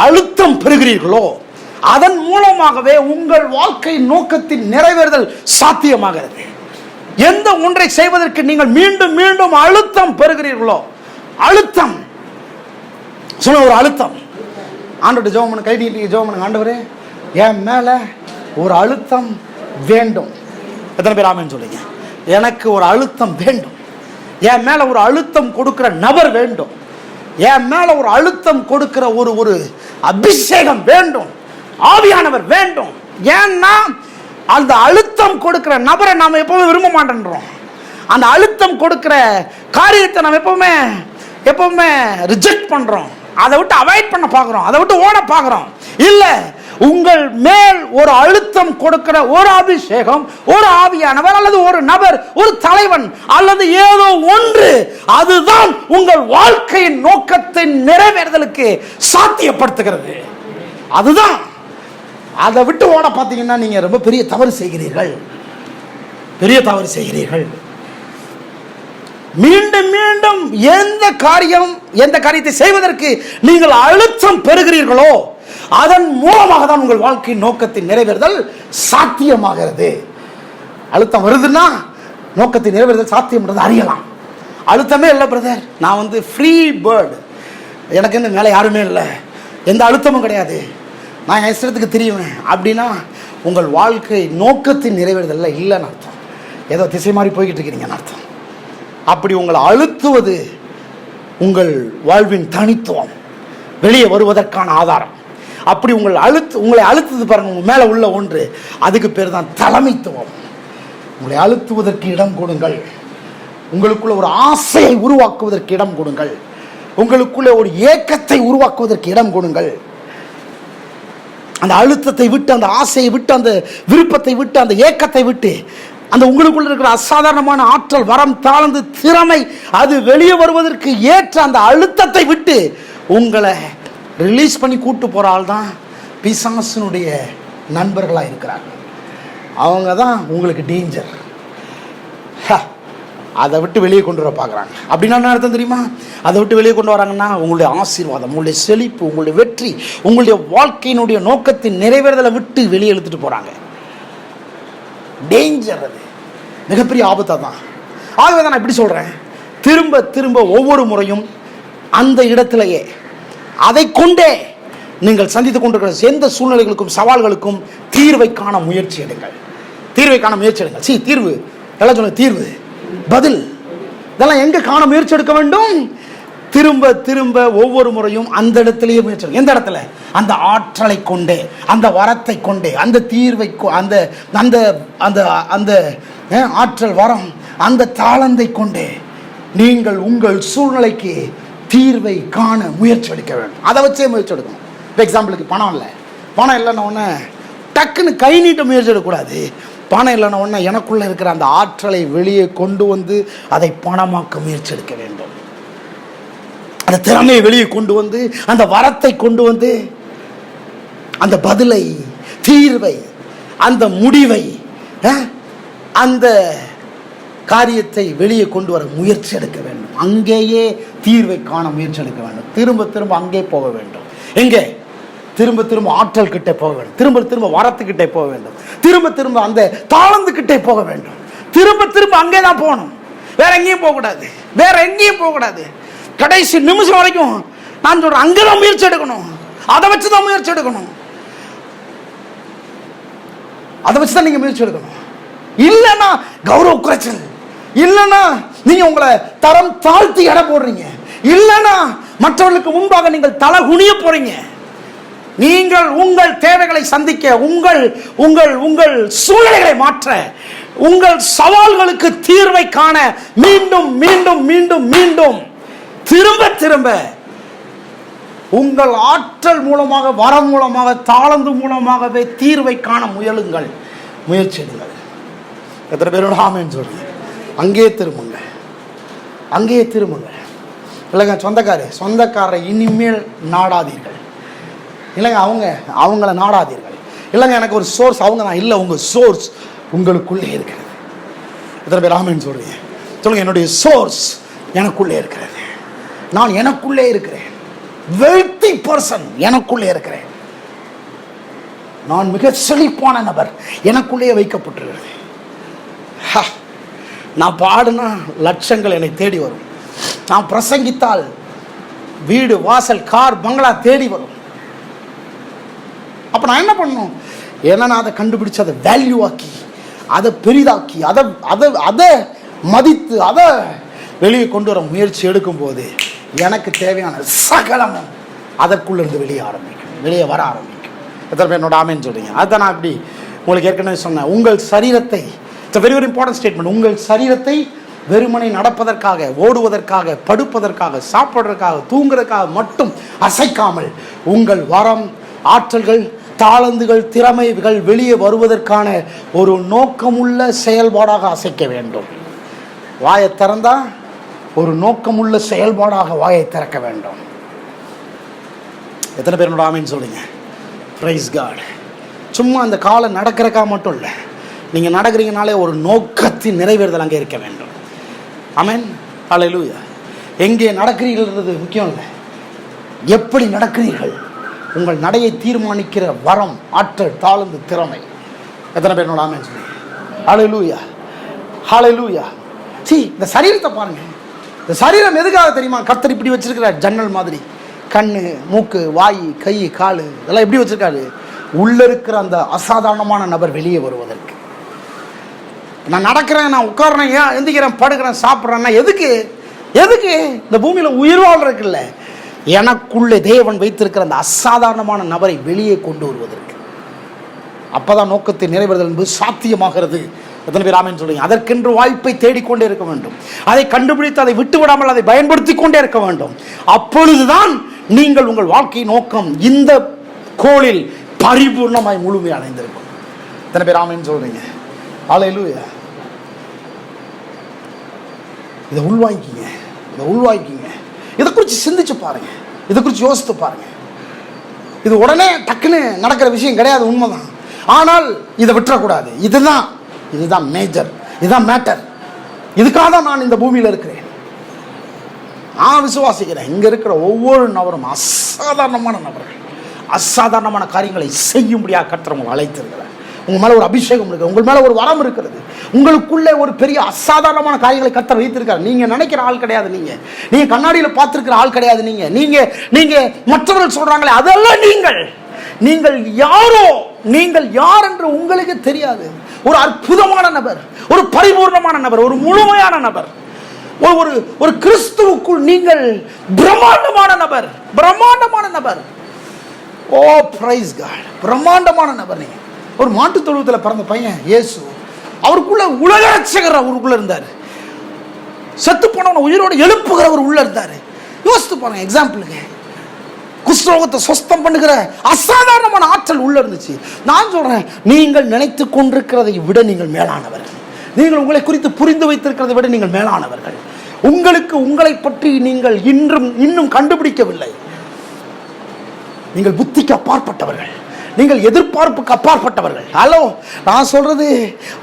அழுத்தம் பெறுகிறீர்களோ அதன் மூலமாகவே உங்கள் வாழ்க்கை நோக்கத்தின் நிறைவேறுதல் சாத்தியமாகிறது. எந்த ஒன்றை செய்வதற்கு நீங்கள் மீண்டும் மீண்டும் அழுத்தம் பெறுகிறீர்களோ, அழுத்தம் சொல்ல, ஒரு அழுத்தம். ஆண்டவர்கிட்ட ஜெபம் பண்ண, கை நீட்டி ஜெபம் பண்ணுங்க, ஆண்டவரே என் மேல ஒரு அழுத்தம் வேண்டும். எத்தனை பேர் ஆமென் சொல்றீங்க? எனக்கு ஒரு அழுத்தம் வேண்டும். என் மேல ஒரு அழுத்தம் கொடுக்கிற நபர் வேண்டும். என் மேல ஒரு அழுத்தம் கொடுக்கிற ஒரு அபிஷேகம் வேண்டும். ஆவியானவர் வேண்டும். ஏன்னா அந்த அழுத்தம் கொடுக்கிற நபரை நாம எப்பவுமே விரும்ப மாட்டேன்றோம். அந்த அழுத்தம் கொடுக்கிற காரியத்தை நம்ம எப்பவுமே ரிஜெக்ட் பண்றோம். அதை விட்டு அவாய்ட் பண்ண பார்க்கிறோம், அதை விட்டு ஓட பார்க்கிறோம். இல்ல, உங்கள் மேல் ஒரு அழுத்தம் கொடுக்கிற ஒரு அபிஷேகம், ஒரு ஆவியானவர் அல்லது ஒரு நபர், ஒரு தலைவன் அல்லது ஏதோ ஒன்று, அதுதான் உங்கள் வாழ்க்கையின் நோக்கத்தின் நிறைவேறுதலுக்கு சாத்தியப்படுத்துகிறது. அதுதான். அதை விட்டு ஓட பார்த்தீங்கன்னா நீங்க ரொம்ப பெரிய தவறு செய்கிறீர்கள். பெரிய தவறு செய்கிறீர்கள். மீண்டும் மீண்டும் எந்த காரியத்தை செய்வதற்கு நீங்கள் அழுத்தம் பெறுகிறீர்களோ அதன் மூலமாக தான் உங்கள் வாழ்க்கை நோக்கத்தின் நிறைவேறுதல் சாத்தியமாகிறது. அழுத்தம் வருதுன்னா நோக்கத்தின் நிறைவேறுதல் சாத்தியம் அறியலாம். அழுத்தமே இல்லை பிரதர், நான் ஃப்ரீ பேர்டு, எனக்கு இந்த மேலே யாருமே இல்லை, எந்த அழுத்தமும் கிடையாது, நான் என் இஷ்டத்துக்கு தெரியுவேன் அப்படின்னா உங்கள் வாழ்க்கை நோக்கத்தின் நிறைவேறுதல் இல்லைன்னு அர்த்தம். ஏதோ திசை மாறி போய்கிட்டு இருக்கிறீங்கன்னு அர்த்தம். அப்படி உங்களை அழுத்துவது உங்கள் வாழ்வின் தனித்துவம், வெளியே வருவதற்கான ஆதாரம். அப்படி உங்களை அழுத்துது பாருங்க, உங்க மேல உள்ள ஒன்று, அதுக்கு பேர் தான் தலைமைத்துவம். உங்களை அழுத்துவதற்கு இடம் கொடுங்கள். உங்களுக்குள்ள ஒரு ஆசையை உருவாக்குவதற்கு இடம் கொடுங்கள். உங்களுக்குள்ள ஒரு ஏக்கத்தை உருவாக்குவதற்கு இடம் கொடுங்கள். அந்த அழுத்தத்தை விட்டு, அந்த ஆசையை விட்டு, அந்த விருப்பத்தை விட்டு, அந்த ஏக்கத்தை விட்டு, அந்த உங்களுக்குள்ள இருக்கிற அசாதாரணமான ஆற்றல், வரம், தாளந்து, திறமை, அது வெளியே வருவதற்கு ஏற்ற அந்த அழுத்தத்தை விட்டு உங்களை ரிலீஸ் பண்ணி கூட்டு போற ஆள் தான் பிசாசுனுடைய நண்பர்களாக இருக்கிறார்கள். அவங்க தான் உங்களுக்கு டேஞ்சர். அதை விட்டு வெளியே கொண்டு வர பார்க்குறாங்க. அப்படின்னா என்ன அர்த்தம் தெரியுமா? அதை விட்டு வெளியே கொண்டு வராங்கன்னா உங்களுடைய ஆசீர்வாதம், உங்களுடைய செழிப்பு, உங்களுடைய வெற்றி, உங்களுடைய வாழ்க்கையினுடைய நோக்கத்தின் நிறைவேறுதலை விட்டு வெளியே இழுத்துட்டு போறாங்க. டேஞ்சர். அது மிகப்பெரிய ஆபத்தாக தான். ஆகவே தான் நான் இப்படி சொல்றேன், திரும்ப திரும்ப ஒவ்வொரு முறையும் அந்த இடத்திலேயே அதை கொண்டே நீங்கள் சந்தித்துக் கொண்டிருக்கிற எந்த சூழ்நிலைகளுக்கும் சவால்களுக்கும் தீர்வை காண முயற்சி எடுங்கள். தீர்வை காண முயற்சி எடுங்கள். தீர்வு எல்லாம் சொல்ல, தீர்வு, பதில், இதெல்லாம் எங்க காண முயற்சி எடுக்க வேண்டும்? திரும்ப திரும்ப ஒவ்வொரு முறையும் அந்த இடத்திலேயே முயற்சி. எந்த இடத்துல? அந்த ஆற்றலை கொண்டே, அந்த வரத்தை கொண்டே, அந்த தீர்வை, அந்த அந்த அந்த அந்த ஆற்றல், வரம், அந்த தாளந்தை கொண்டே நீங்கள் உங்கள் சூழ்நிலைக்கு தீர்வை காண முயற்சி எடுக்க வேண்டும். அதை வச்சே முயற்சி எடுக்கணும். இப்போ எக்ஸாம்பிளுக்கு பணம் இல்லை, பணம் இல்லைன்னா ஒன்று டக்குன்னு கை நீட்ட முயற்சி எடுக்கக்கூடாது. பணம் இல்லைன்னா ஒன்று எனக்குள்ள இருக்கிற அந்த ஆற்றலை வெளியே கொண்டு வந்து அதை பணமாக்க முயற்சி எடுக்க வேண்டும். அந்த திறமையை வெளியே கொண்டு வந்து, அந்த வரத்தை கொண்டு வந்து, அந்த பதிலை, தீர்வை, அந்த முடிவை, அந்த காரியத்தை வெளியே கொண்டு வர முயற்சி எடுக்க வேண்டும். அங்கேயே தீர்வை காண முயற்சி எடுக்க வேண்டும். திரும்ப திரும்ப அங்கே போக வேண்டும். எங்கே? திரும்ப திரும்ப ஆற்றல் கிட்டே போக வேண்டும். திரும்ப திரும்ப வரத்துக்கிட்டே போக வேண்டும். திரும்ப திரும்ப அந்த தாளந்து கிட்டே போக வேண்டும். திரும்ப திரும்ப அங்கே தான் போகணும். வேற எங்கேயும் போகக்கூடாது. வேற எங்கேயும் போகக்கூடாது. கடைசி நிமிஷம் வரைக்கும் நான் சொல்றேன், அங்கதான் முயற்சி எடுக்கணும். அதை வச்சுதான் முயற்சி எடுக்கணும். அதை வச்சுதான் நீங்க முயற்சி எடுக்கணும். இல்லைன்னா கௌரவ குறைச்சல், இல்லைன்னா நீங்க உங்களை தரம் தாழ்த்தி எடை போடுறீங்க, இல்லைன்னா மற்றவர்களுக்கு முன்பாக நீங்கள் தலை குனிய போறீங்க. நீங்கள் உங்கள் தேவைகளை சந்திக்க, உங்கள் உங்கள் உங்கள் சூழ்நிலைகளை மாற்ற, உங்கள் சவால்களுக்கு தீர்வை காண மீண்டும் மீண்டும் மீண்டும் மீண்டும் திரும்ப திரும்ப உங்கள் ஆற்றல் மூலமாக, வரம் மூலமாக, தாளந்து மூலமாகவே தீர்வை காண முயலுங்கள், முயற்சி எடுங்கள். எத்தனை பேரோட ஆமென் சொல்லுங்க. அங்கேயே திரும்புங்க, அங்கேயே திரும்புங்க. இல்லைங்க சொந்தக்காரரை இனிமேல் நாடாதீர்கள். இல்லைங்க அவங்கள நாடாதீர்கள். இல்லைங்க எனக்கு ஒரு சோர்ஸ் அவங்க தான். இல்லை, உங்கள் சோர்ஸ் உங்களுக்குள்ளே இருக்கிறது. எத்தனை பேர் ஆமென் சொல்றீங்க? சொல்லுங்க, என்னுடைய சோர்ஸ் எனக்குள்ளே இருக்கிறது. நான் எனக்குள்ளே இருக்கிறேன். வெல்தி பர்சன் எனக்குள்ளே இருக்கிறேன். நான் மிக செழிப்பான நபர் எனக்குள்ளே வைக்கப்பட்டிருக்கிறது. நான் பாடுனா லட்சங்கள் என்னை தேடி வரும். நான் பிரசங்கித்தால் வீடு வாசல் கார் பங்களா தேடி வரும். அப்போ நான் என்ன பண்ணணும்? ஏன்னா நான் அதை கண்டுபிடிச்சு அதை வேல்யூ ஆக்கி அதை பெரிதாக்கி அதை மதித்து அதை வெளியே கொண்டு வர முயற்சி எடுக்கும் போது எனக்கு தேவையான சகலமும் அதற்குள்ளிருந்து வெளியே வர ஆரம்பிக்கும். எத்தனை பேர் என்னோட ஆமேன்னு சொல்றீங்க? அதுதான் நான் அப்படி உங்களுக்கு ஏற்கனவே சொன்னேன். உங்கள் சரீரத்தை, வெரி வெரி இம்பார்ட்டன்ட் ஸ்டேட்மெண்ட், உங்கள் சரீரத்தை வெறுமனை நடப்பதற்காக, ஓடுவதற்காக, படுப்பதற்காக, சாப்பிட்றதுக்காக, தூங்குறதுக்காக மட்டும் அசைக்காமல் உங்கள் வரம், ஆற்றல்கள், தாளந்துகள், திறமைகள் வெளியே வருவதற்கான ஒரு நோக்கமுள்ள செயல்பாடாக அசைக்க வேண்டும். வாயை திறந்தா ஒரு நோக்கமுள்ள செயல்பாடாக வாயை திறக்க வேண்டும். எத்தனை பேர் என்னோட ஆமீன் சொல்லுங்க? Praise God. சும்மா அந்த காலை நடக்கிறக்கா மட்டும் இல்லை, நீங்கள் நடக்கிறீங்கனாலே ஒரு நோக்கத்தின் நிறைவேறுதல் அங்கே இருக்க வேண்டும். ஆமென், ஹல்லேலூயா. எங்கே நடக்கிறீர்கள்ன்றது முக்கியம் இல்லை, எப்படி நடக்கிறீர்கள். உங்கள் நடையை தீர்மானிக்கிற வரம், ஆற்றல், தாளந்து, திறமை. எத்தனை பேர் என்னோட ஆமென் சொல்லுங்க? ஹல்லேலூயா, ஹல்லேலூயா. இந்த சரீரத்தை பாருங்க. இந்த சரீரம் எதுக்காக தெரியுமா? கர்த்தர் இப்படி வச்சிருக்கிறார், ஜன்னல் மாதிரி. கண்ணு, மூக்கு, வாய், கை, கால் இதெல்லாம் எப்படி வச்சிருக்காரு? உள்ள இருக்கிற அந்த அசாதாரணமான நபர் வெளியே வருவதற்கு. நான் நடக்கிறேன், நான் உட்கார்றேன், ஏன் எந்திக்கிறேன், படுக்கிறேன், சாப்பிட்றேன்னா எதுக்கு? இந்த பூமியில உயிர் வாழ்றதுக்கு இல்லை, எனக்குள்ளே தேவன் வைத்திருக்கிற அந்த அசாதாரணமான நபரை வெளியே கொண்டு வருவதற்கு. அப்பதான் நோக்கத்தை நிறைவேறுதல் என்பது சாத்தியமாகிறது. எத்தனை பேர் ஆமென் சொல்றீங்க? அதற்கென்று வாய்ப்பை தேடிக்கொண்டே இருக்க வேண்டும். அதை கண்டுபிடித்து அதை விட்டு விடாமல் அதை பயன்படுத்தி கொண்டே இருக்க வேண்டும். அப்பொழுதுதான் நீங்கள் உங்கள் வாழ்க்கை நோக்கம் இந்த கோளில் பரிபூர்ணமாய் முழுமை அடைந்திருக்கும். எத்தனை பேர் ஆமென் சொல்றீங்க? ஹல்லேலூயா. இதை உள்வாங்கிக்கிங்க. இதை குறித்து சிந்திச்சு பாருங்க, இதை குறித்து யோசித்து பாருங்க. இது உடனே டக்குன்னு நடக்கிற விஷயம் கிடையாது, உண்மைதான். ஆனால் இதை விட்டுறக்கூடாது. இதுதான் மேஜர், இதுதான் மேட்டர். இதுக்காக தான் நான் இந்த பூமியில் இருக்கிறேன். நான் விசுவாசிக்கிறேன், இங்கே இருக்கிற ஒவ்வொரு நபரும் அசாதாரணமான நபர்கள், அசாதாரணமான காரியங்களை செய்யும்படியாக கர்த்தர் உங்களை அழைத்திருக்கிறார். உங்கள் மேலே ஒரு அபிஷேகம் இருக்குது, உங்கள் மேலே ஒரு வரம் இருக்கிறது, உங்களுக்குள்ளே ஒரு பெரிய அசாதாரணமான காரியங்களை கர்த்தர் வைத்திருக்கார். நீங்கள் நினைக்கிற ஆள் கிடையாது, நீங்கள் கண்ணாடியில் பார்த்துருக்கிற ஆள் கிடையாது. நீங்கள் மற்றவர்கள் சொல்கிறாங்களே அதெல்லாம் நீங்கள் யாரோ, நீங்கள் யார் என்று உங்களுக்கு தெரியாது. ஒரு அற்புதமான நபர், ஒரு பரிபூர்ணமான நபர், ஒரு முழுமையான நபர், ஒரு கிறிஸ்துவுக்குள் நீங்கள் பிரம்மாண்டமான நபர். ஓ பிரைஸ் காட், பிரம்மாண்டமான நபர். நீங்க ஒரு மாட்டு தொழுவத்தில் பிறந்த பையன் இயேசு, அவருக்குள்ள உலக ரட்சகர் அவருக்குள்ள இருந்தார். செத்து போனவனை உயிரோடு எழுப்புகிறவர் உள்ள இருந்தார். யோசித்து பாருங்க. எக்ஸாம்பிளுக்கு குஷ்டரோகத்தை சுஸ்தம் பண்ணுகிற அசாதாரணமான ஆற்றல் உள்ள இருந்துச்சு. நான் சொல்றேன், நீங்கள் நினைத்து கொண்டிருக்கிறதை விட நீங்கள் மேலானவர்கள். நீங்கள் உங்களை குறித்து புரிந்து வைத்திருக்கிறதை விட நீங்கள் மேலானவர்கள். உங்களை பற்றி நீங்கள் இன்னும் கண்டுபிடிக்கவில்லை. நீங்கள் புத்திக்கு அப்பாற்பட்டவர்கள், நீங்கள் எதிர்பார்ப்புக்கு அப்பாற்பட்டவர்கள். ஹலோ, நான் சொல்றது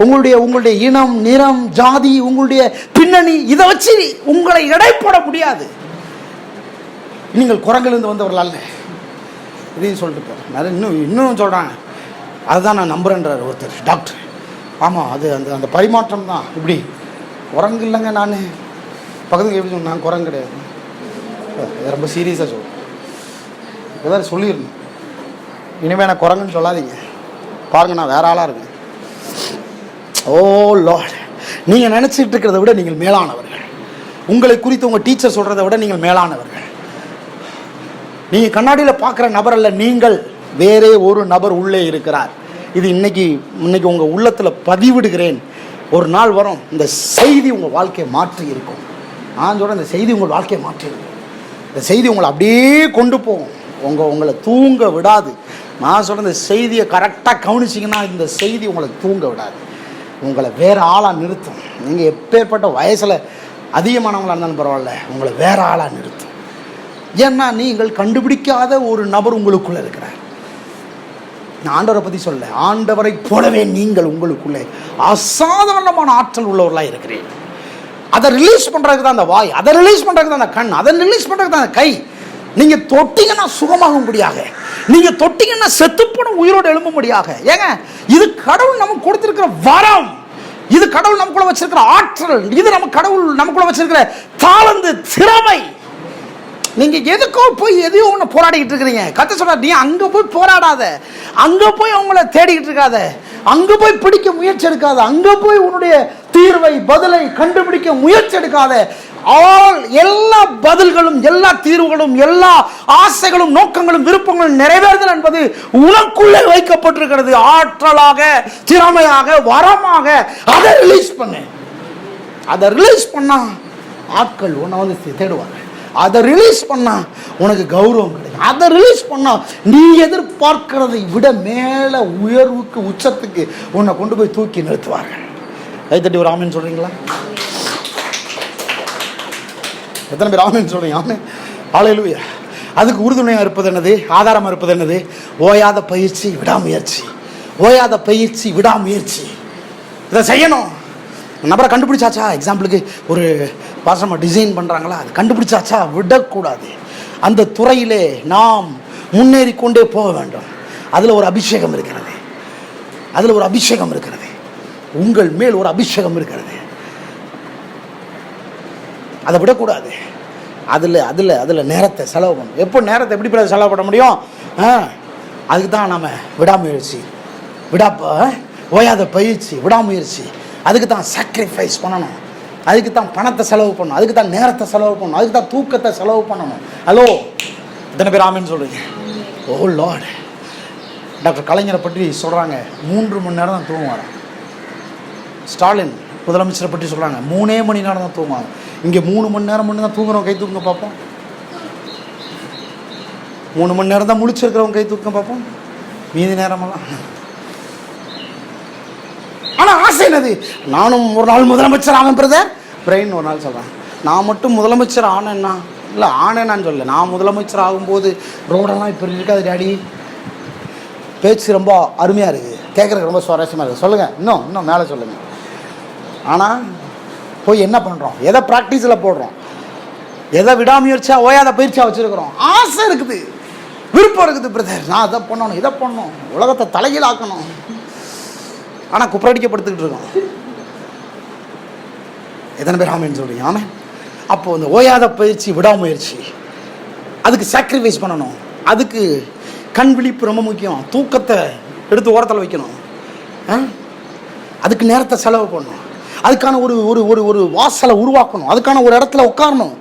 உங்களுடைய இனம், நிறம், ஜாதி, உங்களுடைய பின்னணி, இதை வச்சு உங்களை எடை போட முடியாது. நீங்கள் குரங்கிலிருந்து வந்தவர்கள் அல்ல. இதையும் சொல்லிட்டு போகிறேன். இன்னும் சொல்கிறாங்க, அதுதான் நான் நம்புறேன்றார் ஒருத்தர் டாக்டர். ஆமாம், அது அந்த பரிமாற்றம் தான். இப்படி குரங்கு இல்லைங்க, நான் பக்கத்துக்கு எப்படி சொன்னேன், நான் குரங்கு கிடையாது. ரொம்ப சீரியஸாக சொல்கிறேன். ஏதாவது சொல்லிடணும், இனிமேல் நான் குரங்குன்னு சொல்லாதீங்க. பாருங்கள், நான் வேற ஆளாக இருக்கேன். ஓ லார்ட், நீங்கள் நினச்சிட்டு இருக்கிறத விட நீங்கள் மேலானவர்கள். உங்களை குறித்து உங்கள் டீச்சர் சொல்கிறத விட நீங்கள் மேலானவர்கள். நீங்கள் கண்ணாடியில் பார்க்குற நபர் அல்ல, நீங்கள் வேறே ஒரு நபர் உள்ளே இருக்கிறார். இது இன்னைக்கு உங்கள் உள்ளத்தில் பதிவிடுகிறேன். ஒரு நாள் வரும், இந்த செய்தி உங்கள் வாழ்க்கையை மாற்றி இருக்கும். நான் சொல்கிறேன், இந்த செய்தி உங்கள் வாழ்க்கையை மாற்றி இருக்கும். இந்த செய்தி உங்களை அப்படியே கொண்டு போகும், உங்களை தூங்க விடாது. நான் சொல்கிறேன், இந்த செய்தியை கரெக்டாக கவனிச்சிங்கன்னா இந்த செய்தி உங்களை தூங்க விடாது, உங்களை வேறு ஆளாக நிறுத்தும். நீங்கள் எப்பேற்பட்ட வயசில் அதிகமானவங்களாக இருந்தாலும் பரவாயில்ல, உங்களை வேறு ஆளாக நிறுத்தும். ஏன்னா நீங்கள் கண்டுபிடிக்காத ஒரு நபர் உங்களுக்குள்ளே இருக்கிறார். நான் ஆண்டவரை பற்றி சொல்ல, ஆண்டவரை போலவே நீங்கள் உங்களுக்குள்ளே அசாதாரணமான ஆற்றல் உள்ளவர்களாக இருக்கிறீர்கள். அதை ரிலீஸ் பண்ணுறதுக்கு தான் அந்த வாய், அதை ரிலீஸ் பண்ணுறதுக்கு தான் அந்த கண், அதை ரிலீஸ் பண்ணுறதுக்கு தான் அந்த கை. நீங்கள் தொட்டிங்கன்னா சுகமாகும்படியாக, நீங்கள் தொட்டிங்கன்னா செத்துப்போன உயிரோடு எழும்பும்படியாக. ஏங்க, இது கடவுள் நமக்கு கொடுத்துருக்கிற வரம், இது கடவுள் நமக்குள்ள வச்சிருக்கிற ஆற்றல், இது கடவுள் நமக்குள்ள வச்சிருக்கிற தாளந்து, திறமை. நீங்க எதுக்கோ போய் எதையோ ஒன்று போராடிக்கிட்டு இருக்கிறீங்க. கத்த சொல்றார், நீ அங்க போய் போராடாத, அங்க போய் அவங்கள தேடிக்கிட்டு இருக்காத, அங்க போய் பிடிக்க முயற்சி எடுக்காத, அங்க போய் உன்னுடைய தீர்வை பதிலை கண்டுபிடிக்க முயற்சி எடுக்காத. எல்லா பதில்களும், எல்லா தீர்வுகளும், எல்லா ஆசைகளும், நோக்கங்களும், விருப்பங்களும் நிறைவேறுதல் என்பது உனக்குள்ளே வைக்கப்பட்டிருக்கிறது. ஆற்றலாக, திறமையாக, வரமாக அதை ரிலீஸ் பண்ணு. அதை ரிலீஸ் பண்ணா ஆட்கள் உன்னை வந்து தேடுவாங்க. அதை ரிலீஸ் பண்ணா உனக்கு கௌரவம் கிடைக்கும். அதை ரிலீஸ் பண்ணா நீ எதிர்பார்க்கிறதை விட மேல உயர்வுக்கு, உச்சத்துக்கு உன்னை கொண்டு போய் தூக்கி நிறுத்துவார்கள். கைத்தட்டி ஒரு ஆமீன் சொல்றீங்களா? எத்தனை பேர் ஆமீன் சொல்றீங்க? ஆமீன், ஹல்லேலூயா. அதுக்கு உறுதுணையாக இருப்பது என்னது? ஆதாரமாக இருப்பது என்னது? ஓயாத பயிற்சி, விடாமுயற்சி. ஓயாத பயிற்சி, விடாமுயற்சி. இதை செய்யணும். நபரை கண்டுபிடிச்சாச்சா, எக்ஸாம்பிளுக்கு ஒரு பாசமாக டிசைன் பண்ணுறாங்களா, அது கண்டுபிடிச்சாச்சா விடக்கூடாது. அந்த துறையிலே நாம் முன்னேறி கொண்டே போக வேண்டும். அதில் ஒரு அபிஷேகம் இருக்கிறது, அதில் ஒரு அபிஷேகம் இருக்கிறது. உங்கள் மேல் ஒரு அபிஷேகம் இருக்கிறது, அதை விடக்கூடாது. அதில் நேரத்தை செலவு பண்ணணும். எப்போ நேரத்தை எப்படி செலவு பண்ண முடியும்? அதுக்கு தான் நாம் விடாமுயற்சி, ஓயாத பயிற்சி, விடாமுயற்சி. அதுக்கு தான் சாக்ரிஃபைஸ் பண்ணணும், அதுக்கு தான் பணத்தை செலவு பண்ணணும், அதுக்கு தான் நேரத்தை செலவு பண்ணணும், அதுக்கு தான் தூக்கத்தை செலவு பண்ணணும். ஹலோ, இத்தனை பேர் ஆமீன்னு சொல்றீங்க? ஓ லார்ட். டாக்டர் கலைஞரை பற்றி சொல்கிறாங்க, 3 மணி நேரம் தான் தூங்குவாங்க. ஸ்டாலின் முதலமைச்சரை பற்றி சொல்கிறாங்க, 3 மணி நேரம் தான் தூங்குவாங்க. இங்கே 3 மணி நேரம் மட்டும் தான் தூங்குறவங்க கை தூக்குங்க பார்ப்போம். 3 மணி நேரம் தான் முழிச்சிருக்கிறவங்க கை தூக்குங்க பார்ப்போம். மீதி நேரமெல்லாம். ஆனால் ஆசை என்னது? நானும் ஒரு நாள் முதலமைச்சர் ஆகும் பிரதர். பிரெயின் ஒரு நாள் சொல்கிறேன், நான் மட்டும் முதலமைச்சர் ஆனேன்னா, இல்லை ஆனேன்னான்னு சொல்லலை, நான் முதலமைச்சர் ஆகும்போது ரோடெல்லாம் இப்போ இருக்காது டேடி. பேச்சு ரொம்ப அருமையாக இருக்குது, கேட்குறதுக்கு ரொம்ப சுவாரஸ்யமாக இருக்குது. சொல்லுங்கள், இன்னும் மேலே சொல்லுங்கள். ஆனால் போய் என்ன பண்ணுறோம்? எதை ப்ராக்டிஸில் போடுறோம்? எதை விடாமுயற்சியாக, ஓயாத பயிற்சியாக வச்சுருக்கிறோம்? ஆசை இருக்குது, விருப்பம் இருக்குது பிரதர், நான் அதை பண்ணணும், இதை பண்ணணும், உலகத்தை தலைகீழ் ஆக்கணும். ஆனால் குப்பரடிக்கப்படுத்திக்கிட்டு இருக்கோம். எத்தனை பேர் ஆமேன்னு சொல்றீங்க? ஆமே. அப்போ இந்த ஓயாத பயிற்சி, விடாமுயற்சி, அதுக்கு சாக்ரிஃபைஸ் பண்ணணும். அதுக்கு கண் விழிப்பு ரொம்ப முக்கியம். தூக்கத்தை எடுத்து ஓரத்தில் வைக்கணும். அதுக்கு நேரத்தை செலவு பண்ணணும். அதுக்கான ஒரு ஒரு ஒரு வாசலை உருவாக்கணும். அதுக்கான ஒரு இடத்துல உட்காரணும்.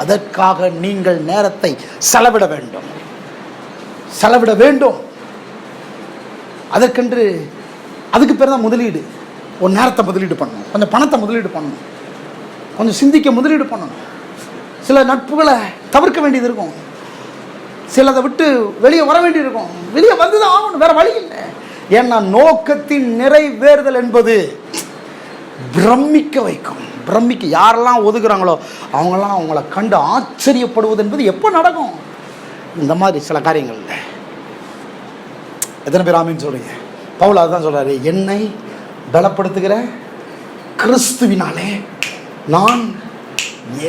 அதற்காக நீங்கள் நேரத்தை செலவிட வேண்டும், செலவிட வேண்டும். அதற்கென்று அதுக்கு பேர் தான் முதலீடு. ஒரு நேரத்தை முதலீடு பண்ணணும், கொஞ்சம் பணத்தை முதலீடு பண்ணணும், கொஞ்சம் சிந்திக்க முதலீடு பண்ணணும். சில நட்புகளை தவிர்க்க வேண்டியது இருக்கும், சிலதை விட்டு வெளியே வர வேண்டியது இருக்கும். வெளியே வந்துதான் ஆகணும், வேற வழி இல்லை. ஏன்னா நோக்கத்தின் நிறைவேறுதல் என்பது பிரமிக்க வைக்கும். யாரெல்லாம் ஒதுக்குறாங்களோ அவங்கெல்லாம் அவங்கள கண்டு ஆச்சரியப்படுவது என்பது எப்போ நடக்கும்? இந்த மாதிரி சில காரியங்கள். எத்தனை பேர் ஆமீன்னு சொல்றீங்க? பவுல் அதுதான் சொல்றாரு, என்னை பலப்படுத்துகிற கிறிஸ்துவினாலே நான்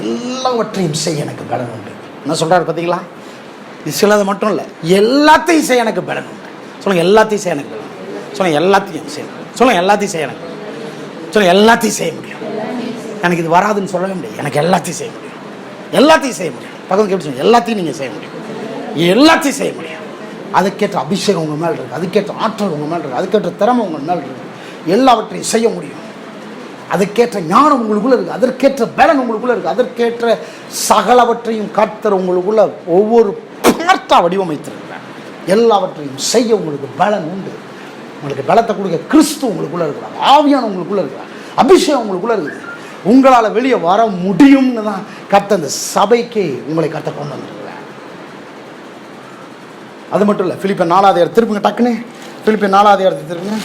எல்லாவற்றையும் செய்ய எனக்கு பலன் உண்டு. என்ன சொல்றாரு பார்த்தீங்களா? இது சிலது மட்டும் இல்லை, எல்லாத்தையும் செய்ய எனக்கு பலன் உண்டு. சொல்லுங்க, எல்லாத்தையும் செய்ய எனக்கு பலன். சொல்லுங்க, எல்லாத்தையும் செய்ய. சொல்லுங்க, எல்லாத்தையும் செய்ய எனக்கு. சொல்லுங்க, எல்லாத்தையும் செய்ய முடியும். எனக்கு இது வராதுன்னு சொல்லவே முடியாது. எனக்கு எல்லாத்தையும் செய்ய முடியும், எல்லாத்தையும் செய்ய முடியும். பக்கத்துக்கு எப்படி சொல்லுங்க? எல்லாத்தையும் நீங்கள் செய்ய முடியும், எல்லாத்தையும் செய்ய முடியும். அதுக்கேற்ற அபிஷேகம் உங்கள் மேல் இருக்குது, அதுக்கேற்ற ஆற்றல் உங்கள் மேல் இருக்குது, அதுக்கேற்ற திறமை உங்கள் மேல் இருக்குது. எல்லாவற்றையும் செய்ய முடியும். அதுக்கேற்ற ஞானம் உங்களுக்குள்ள இருக்குது, அதற்கேற்ற பலன் உங்களுக்குள்ள இருக்குது, அதற்கேற்ற சகலவற்றையும் கர்த்தர் உங்களுக்குள்ள ஒவ்வொரு பார்ட்டாக வடிவமைத்திருக்கிறார். எல்லாவற்றையும் செய்ய உங்களுக்கு பலன் உண்டு. உங்களுக்கு பலத்தை கொடுக்க கிறிஸ்து உங்களுக்குள்ள இருக்கிறார், ஆவியான உங்களுக்குள்ள இருக்கிறார், அபிஷேகம் உங்களுக்குள்ள இருக்குது. உங்களால் வெளியே வர முடியும்னு தான் கர்த்தர் இந்த சபைக்கு உங்களை கர்த்தர் கொண்டு வந்திருக்கிறார். அது மட்டும் இல்லை, பிலிப்பியர் 4ஆம் அதிகாரம் திருப்புங்க, டக்குன்னு பிலிப்பியர் 4ஆம் அதிகாரத்தை திருப்புங்க.